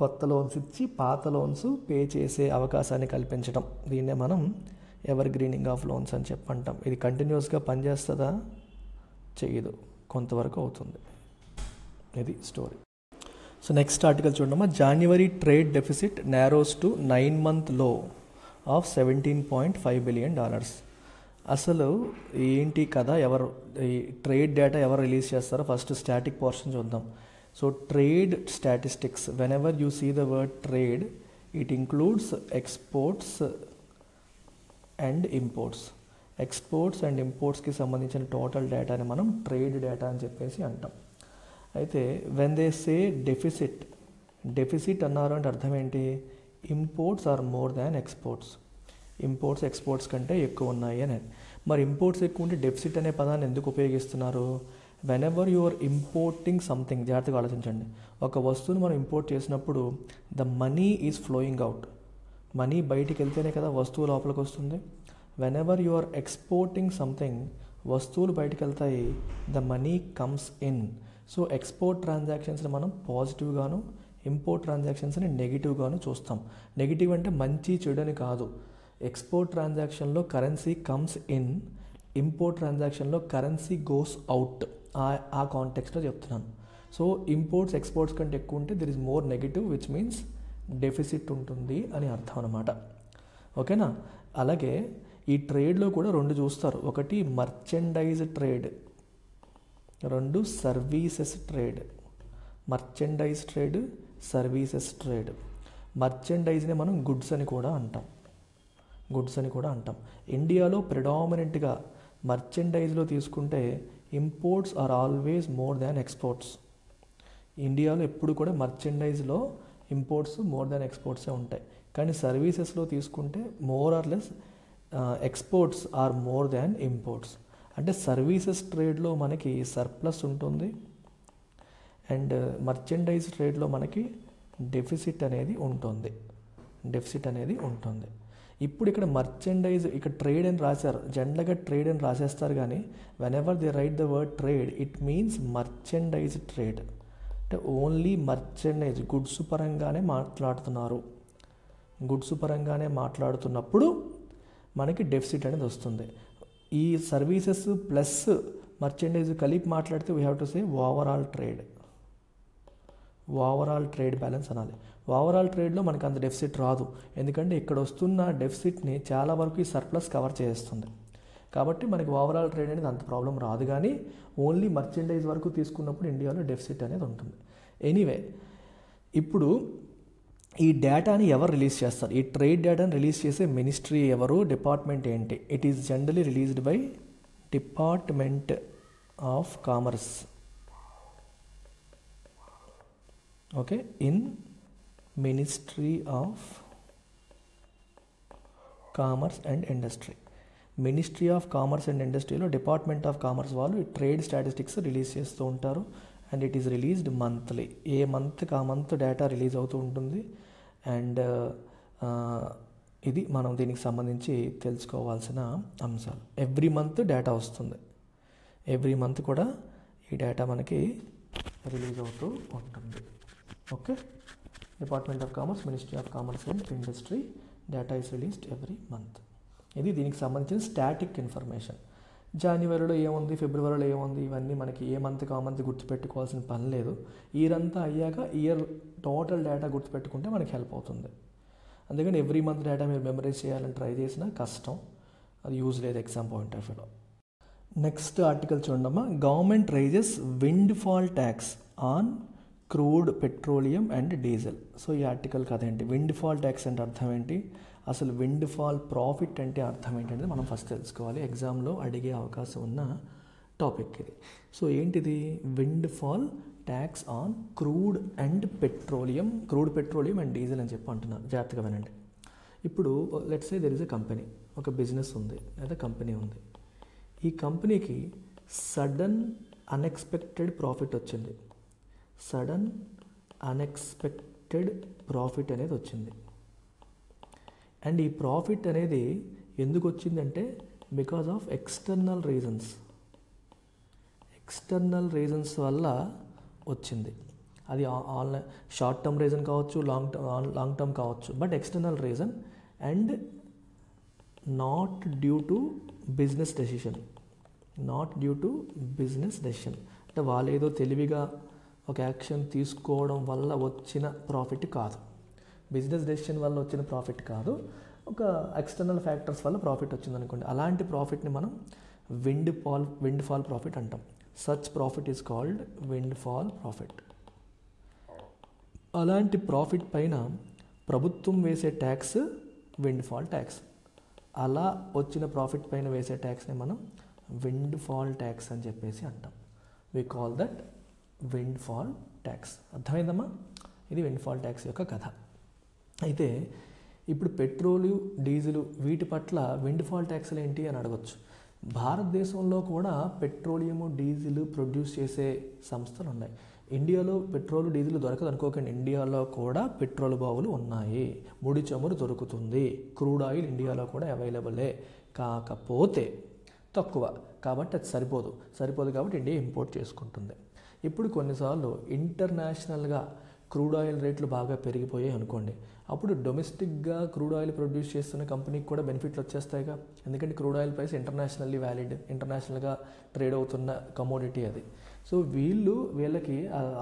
కొత్త లోన్స్ ఇచ్చి పాత లోన్స్ పే చేసే అవకాశాన్ని కల్పించడం, దీన్నే మనం ఎవర్ గ్రీనింగ్ ఆఫ్ లోన్స్ అని చెప్పంటాం. ఇది కంటిన్యూస్గా పనిచేస్తుందా? చేయదు, కొంతవరకు అవుతుంది. ఇది స్టోరీ. సో నెక్స్ట్ ఆర్టికల్ చూడమ్మా. January trade deficit narrows to 9-month low of $17.5 billion. అసలు ఏంటి కదా, ఎవరు ఈ ట్రేడ్ డేటా ఎవరు రిలీజ్ చేస్తారో ఫస్ట్ స్టాటిక్ పోర్షన్ చూద్దాం. So trade statistics, whenever you see the word trade, it includes exports and imports. Exports and ఇంపోర్ట్స్కి సంబంధించిన టోటల్ డేటాని మనం ట్రేడ్ డేటా అని చెప్పేసి అంటాం. అయితే వెన్ దే సే డెఫిసిట్ అన్నారు అంటే అర్థం ఏంటి? Imports are more than exports. Imports exports కంటే ఎక్కువ ఉన్నాయి అని. మరి ఇంపోర్ట్స్ ఎక్కువ ఉంటే డెఫిసిట్ అనే పదాన్ని ఎందుకు ఉపయోగిస్తున్నారు? Whenever you are importing something, జాగ్రత్తగా ఆలోచించండి. ఒక వస్తువును మనం ఇంపోర్ట్ చేసినప్పుడు the money is flowing out. Money బయటికి వెళ్తేనే కదా వస్తువు లోపలికి వస్తుంది. Whenever you are exporting something, వస్తువులు బయటికి వెళ్తాయి, the money comes in. So export ట్రాన్సాక్షన్స్ని మనం పాజిటివ్గాను, ఇంపోర్ట్ ట్రాన్సాక్షన్స్ని నెగిటివ్గాను చూస్తాం. నెగిటివ్ అంటే మంచి చెడు అని కాదు. ఎక్స్పోర్ట్ ట్రాన్సాక్షన్లో కరెన్సీ కమ్స్ ఇన్, ఇంపోర్ట్ ట్రాన్సాక్షన్లో కరెన్సీ గోస్ అవుట్. ఆ కాంటెక్స్ట్లో చెప్తున్నాను. సో ఇంపోర్ట్స్ ఎక్స్పోర్ట్స్ కంటే ఎక్కువ ఉంటే there is more negative, which means deficit ఉంటుంది అని అర్థం అనమాట. ఓకేనా. అలాగే ఈ ట్రేడ్లో కూడా రెండు చూస్తారు, ఒకటి మర్చెండైజ్ ట్రేడ్, రెండు services trade. Merchandise trade, services trade. మర్చెండైజ్ని మనం గుడ్స్ అని కూడా అంటాం. ఇండియాలో ప్రిడామినెంట్గా మర్చెండైజ్లో తీసుకుంటే imports are always more than exports. ఇండియాలో ఎప్పుడు కూడా మర్చెండైజ్లో ఇంపోర్ట్స్ మోర్ దాన్ ఎక్స్పోర్ట్సే ఉంటాయి. కానీ సర్వీసెస్లో తీసుకుంటే more or less exports are more than imports. అంటే సర్వీసెస్ ట్రేడ్లో మనకి సర్ప్లస్ ఉంటుంది అండ్ మర్చెండైజ్ ట్రేడ్లో మనకి డెఫిసిట్ అనేది ఉంటుంది. ఇప్పుడు ఇక్కడ మర్చెండైజ్, ఇక్కడ ట్రేడ్ అని రాశారు, జనరల్గా ట్రేడ్ అని రాసేస్తారు, కానీ when ever they right the word trade it means merchandise trade. అంటే ఓన్లీ మర్చెండైజ్ గుడ్స్ పరంగానే మాట్లాడుతున్నప్పుడు మనకి డెఫిసిట్ అనేది వస్తుంది. ఈ సర్వీసెస్ ప్లస్ మర్చెండైజ్ కలిపి మాట్లాడితే we have to say overall trade balance అనాలి. ఓవరాల్ ట్రేడ్లో మనకు అంత డెఫిసిట్ రాదు, ఎందుకంటే ఇక్కడ వస్తున్న డెఫిసిట్ని చాలా వరకు ఈ సర్ప్లస్ కవర్ చేస్తుంది. కాబట్టి మనకి ఓవరాల్ ట్రేడ్ అనేది అంత ప్రాబ్లం రాదు, కానీ ఓన్లీ మర్చెండైజ్ వరకు తీసుకున్నప్పుడు ఇండియాలో డెఫిసిట్ అనేది ఉంటుంది. ఎనీవే, ఇప్పుడు ఈ డేటాని ఎవరు రిలీజ్ చేస్తారు? ఈ ట్రేడ్ డేటాని రిలీజ్ చేసే మినిస్ట్రీ ఎవరు, డిపార్ట్మెంట్ ఏంటి? It is generally released by department of commerce. Okay, in ministry of commerce and industry. Ministry of commerce and ఇండస్ట్రీలో డిపార్ట్మెంట్ ఆఫ్ కామర్స్ వాళ్ళు ఈ ట్రేడ్ స్టాటిస్టిక్స్ రిలీజ్ చేస్తూ ఉంటారు and it is released monthly. ఏ మంత్కి ఆ మంత్ డేటా రిలీజ్ అవుతూ ఉంటుంది. అండ్ ఇది మనం దీనికి సంబంధించి తెలుసుకోవాల్సిన అంశాలు. ఎవ్రీ మంత్ డేటా వస్తుంది, ఎవ్రీ మంత్ కూడా ఈ డేటా మనకి రిలీజ్ అవుతూ ఉంటుంది. Okay, department of commerce, ministry of commerce and industry, data is released every month. ఇది దీనికి సంబంధించిన స్టాటిక్ ఇన్ఫర్మేషన్. జనవరిలో ఏముంది, ఫిబ్రవరిలో ఏముంది, ఇవన్నీ మనకి ఏ మంత్కి ఆ మంత్ గుర్తుపెట్టుకోవాల్సిన పని లేదు. ఇయర్ అంతా అయ్యాక ఇయర్ టోటల్ డేటా గుర్తుపెట్టుకుంటే మనకి హెల్ప్ అవుతుంది. అందుకని ఎవ్రీ మంత్ డేటా మీరు మెమరైజ్ చేయాలని ట్రై చేసినా కష్టం, అది యూజ్ లేదు ఎగ్జామ్ పాయింట్ ఆఫ్ వ్యూలో. నెక్స్ట్ ఆర్టికల్ చూడమ్మా. Government raises windfall tax on crude petroleum and diesel. So ఈ ఆర్టికల్ కదేంటి, విండ్ ఫాల్ ట్యాక్స్ అంటే అర్థం ఏంటి, అసలు విండ్ ఫాల్ ప్రాఫిట్ అంటే అర్థం ఏంటనేది మనం ఫస్ట్ తెలుసుకోవాలి. ఎగ్జామ్లో అడిగే అవకాశం ఉన్న టాపిక్ ఇది. సో ఏంటిది, wind fall tax on crude petroleum and diesel అని చెప్పి అంటున్నారు. జాగ్రత్తగా వినండి. ఇప్పుడు let's say there is a company, ఒక బిజినెస్ ఉంది లేదా కంపెనీ ఉంది. ఈ కంపెనీకి సడన్ అన్ఎక్స్పెక్టెడ్ ప్రాఫిట్ వచ్చింది. సడన్ అన్ఎక్స్పెక్టెడ్ ప్రాఫిట్ అనేది వచ్చింది. అండ్ ఈ ప్రాఫిట్ అనేది ఎందుకు వచ్చిందంటే బికాజ్ ఆఫ్ ఎక్స్టర్నల్ రీజన్స్ వల్ల వచ్చింది. అది ఆన్లైన్ షార్ట్ టర్మ్ రీజన్ కావచ్చు, లాంగ్ టర్మ్ కావచ్చు, but external reason and not due to business decision. అంటే వాళ్ళు ఏదో తెలివిగా ఒక యాక్షన్ తీసుకోవడం వల్ల వచ్చిన ప్రాఫిట్ కాదు, బిజినెస్ డెసిషన్ వల్ల వచ్చిన ప్రాఫిట్ కాదు, ఒక ఎక్స్టర్నల్ ఫ్యాక్టర్స్ వల్ల ప్రాఫిట్ వచ్చింది అనుకోండి. అలాంటి ప్రాఫిట్ని మనం విండ్ ఫాల్ ప్రాఫిట్ అంటాం. Such profit is called wind fall profit. అలాంటి ప్రాఫిట్ పైన ప్రభుత్వం వేసే ట్యాక్స్ విండ్ ఫాల్ ట్యాక్స్. అలా వచ్చిన ప్రాఫిట్ పైన వేసే ట్యాక్స్ని మనం విండ్ ఫాల్ ట్యాక్స్ అని చెప్పేసి అంటాం. We call that windfall tax. అర్థమైందమ్మా? ఇది విండ్ ఫాల్ ట్యాక్స్ యొక్క కథ. అయితే ఇప్పుడు పెట్రోలు, డీజిల్ వీటి పట్ల విండ్ ఫాల్ ట్యాక్స్లు ఏంటి అని అడగచ్చు. భారతదేశంలో కూడా పెట్రోలియము, డీజిల్ ప్రొడ్యూస్ చేసే సంస్థలు ఉన్నాయి. ఇండియాలో పెట్రోల్, డీజిల్ దొరకదు అనుకోకండి. ఇండియాలో కూడా పెట్రోల్ బావులు ఉన్నాయి, ముడి చమురు దొరుకుతుంది, క్రూడ్ ఆయిల్ ఇండియాలో కూడా అవైలబులే, కాకపోతే తక్కువ. కాబట్టి అది సరిపోదు కాబట్టి ఇండియా ఇంపోర్ట్ చేసుకుంటుంది. ఇప్పుడు కొన్నిసార్లు ఇంటర్నేషనల్గా క్రూడ్ ఆయిల్ రేట్లు బాగా పెరిగిపోయాయి అనుకోండి, అప్పుడు డొమెస్టిక్గా క్రూడ్ ఆయిల్ ప్రొడ్యూస్ చేస్తున్న కంపెనీకి కూడా బెనిఫిట్లు వచ్చేస్తాయిగా. ఎందుకంటే crude oil price internationally valid, ఇంటర్నేషనల్గా ట్రేడ్ అవుతున్న కమోడిటీ అది. సో వీళ్ళకి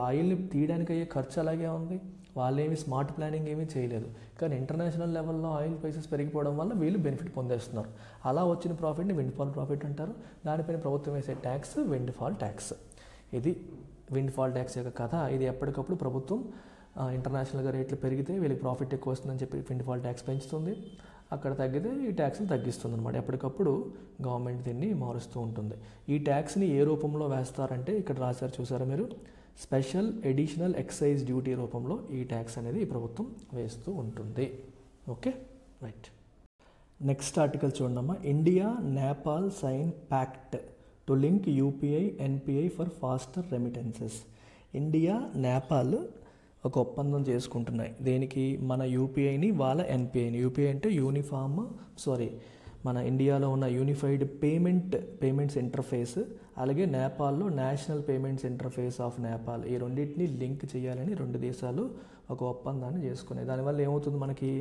ఆయిల్ని తీయడానికి అయ్యే ఖర్చు అలాగే ఉంది, వాళ్ళేమి స్మార్ట్ ప్లానింగ్ ఏమీ చేయలేదు. కానీ ఇంటర్నేషనల్ లెవెల్లో ఆయిల్ ప్రైసెస్ పెరిగిపోవడం వల్ల వీళ్ళు బెనిఫిట్ పొందేస్తున్నారు. అలా వచ్చిన ప్రాఫిట్ని విండ్ఫాల్ ప్రాఫిట్ అంటారు. దానిపైన ప్రభుత్వం వేసే ట్యాక్స్ విండ్ఫాల్ ట్యాక్స్. ఇది విండ్ఫాల్ ట్యాక్స్ యొక్క కథ. ఇది ఎప్పటికప్పుడు ప్రభుత్వం ఇంటర్నేషనల్గా రేట్లు పెరిగితే వీళ్ళకి ప్రాఫిట్ ఎక్కువ వస్తుందని చెప్పి విండ్ఫాల్ ట్యాక్స్ పెంచుతుంది, అక్కడ తగ్గితే ఈ ట్యాక్స్ని తగ్గిస్తుంది అనమాట. ఎప్పటికప్పుడు గవర్నమెంట్ దీన్ని మారుస్తూ ఉంటుంది. ఈ ట్యాక్స్ని ఏ రూపంలో వేస్తారంటే ఇక్కడ రాశారు చూసారా మీరు, స్పెషల్ ఎడిషనల్ ఎక్సైజ్ డ్యూటీ రూపంలో ఈ ట్యాక్స్ అనేది ఈ ప్రభుత్వం వేస్తూ ఉంటుంది. Okay, right. నెక్స్ట్ ఆర్టికల్ చూడమ్మా. India Nepal sign pact to link UPI NPI for faster remittances. India Nepal ఒక ఒప్పందం చేసుకుంటున్నాయి. దేనికి? మన యూపీఐని వాళ్ళ ఎన్పిఐని. యూపీఐ అంటే మన ఇండియాలో ఉన్న యూనిఫైడ్ పేమెంట్స్ ఇంటర్ఫేస్, అలాగే నేపాల్లో national payments interface of Nepal, ఈ రెండింటిని లింక్ చేయాలని రెండు దేశాలు ఒక ఒప్పందాన్ని చేసుకున్నాయి. దానివల్ల ఏమవుతుంది, మనకి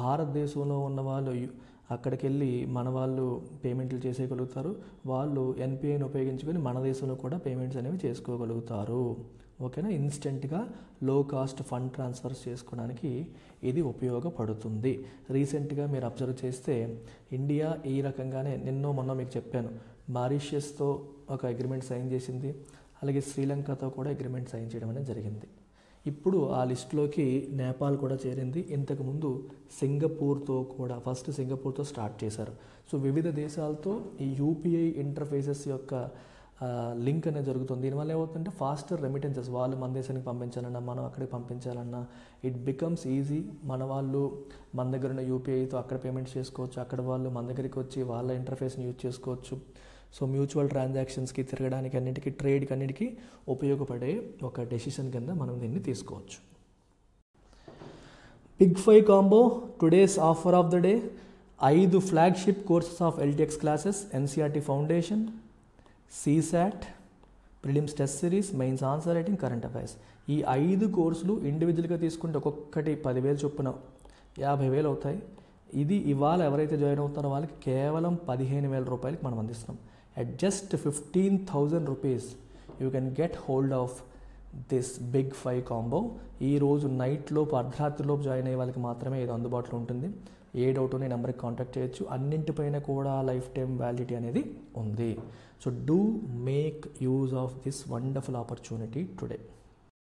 భారతదేశంలో ఉన్న వాళ్ళు అక్కడికి వెళ్ళి మన వాళ్ళు పేమెంట్లు చేసేయగలుగుతారు, వాళ్ళు ఎన్పిఐని ఉపయోగించుకొని మన దేశంలో కూడా పేమెంట్స్ అనేవి చేసుకోగలుగుతారు. ఓకేనా? ఇన్స్టెంట్గా లో కాస్ట్ ఫండ్ ట్రాన్స్ఫర్స్ చేసుకోవడానికి ఇది ఉపయోగపడుతుంది. రీసెంట్గా మీరు అబ్జర్వ్ చేస్తే ఇండియా ఈ రకంగానే మొన్న మీకు చెప్పాను, మారిషియస్తో ఒక అగ్రిమెంట్ సైన్ చేసింది, అలాగే శ్రీలంకతో కూడా అగ్రిమెంట్ సైన్ చేయడం అనేది జరిగింది. ఇప్పుడు ఆ లిస్టులోకి నేపాల్ కూడా చేరింది. ఇంతకుముందు ఫస్ట్ సింగపూర్తో స్టార్ట్ చేశారు. సో వివిధ దేశాలతో ఈ యూపీఐ ఇంటర్ఫేసెస్ యొక్క లింక్ అనేది జరుగుతుంది. దీనివల్ల ఏమవుతుందంటే ఫాస్టర్ రెమిటెన్సెస్, వాళ్ళు మన దేశానికి పంపించాలన్నా మనం అక్కడికి పంపించాలన్నా ఇట్ బికమ్స్ ఈజీ. మన వాళ్ళు మన దగ్గర ఉన్న యూపీఐతో అక్కడ పేమెంట్స్ చేసుకోవచ్చు, అక్కడ వాళ్ళు మన దగ్గరికి వచ్చి వాళ్ళ ఇంటర్ఫేస్ని యూజ్ చేసుకోవచ్చు. సో మ్యూచువల్ ట్రాన్సాక్షన్స్కి, తిరగడానికి, అన్నిటికీ, ట్రేడ్కి అన్నిటికీ ఉపయోగపడే ఒక డెసిషన్ కింద మనం దీన్ని తీసుకోవచ్చు. Big 5 combo today's offer of the day. 5 flagship courses of LTX classes, NCERT foundation, CSAT, prelims test series, mains answer writing, current affairs. ఈ 5 కోర్సులు ఇండివిజువల్గా తీసుకుంటే ఒక్కొక్కటి 10,000 చొప్పున 50,000 అవుతాయి. ఇది ఇవాళ ఎవరైతే జాయిన్ అవుతారో వాళ్ళకి కేవలం 15,000 రూపాయలకి మనం అందిస్తున్నాం. At just 15,000 rupees you can get hold of this big 5 combo. ఈరోజు నైట్లోపు, అర్ధరాత్రిలోపు జాయిన్ అయ్యే వాళ్ళకి మాత్రమే ఇది అందుబాటులో ఉంటుంది. ఏ డౌట్ ఉన్న నెంబర్కి కాంటాక్ట్ చేయొచ్చు. అన్నింటిపైన కూడా లైఫ్ టైం వ్యాలిడిటీ అనేది ఉంది. So do make use of this wonderful opportunity today.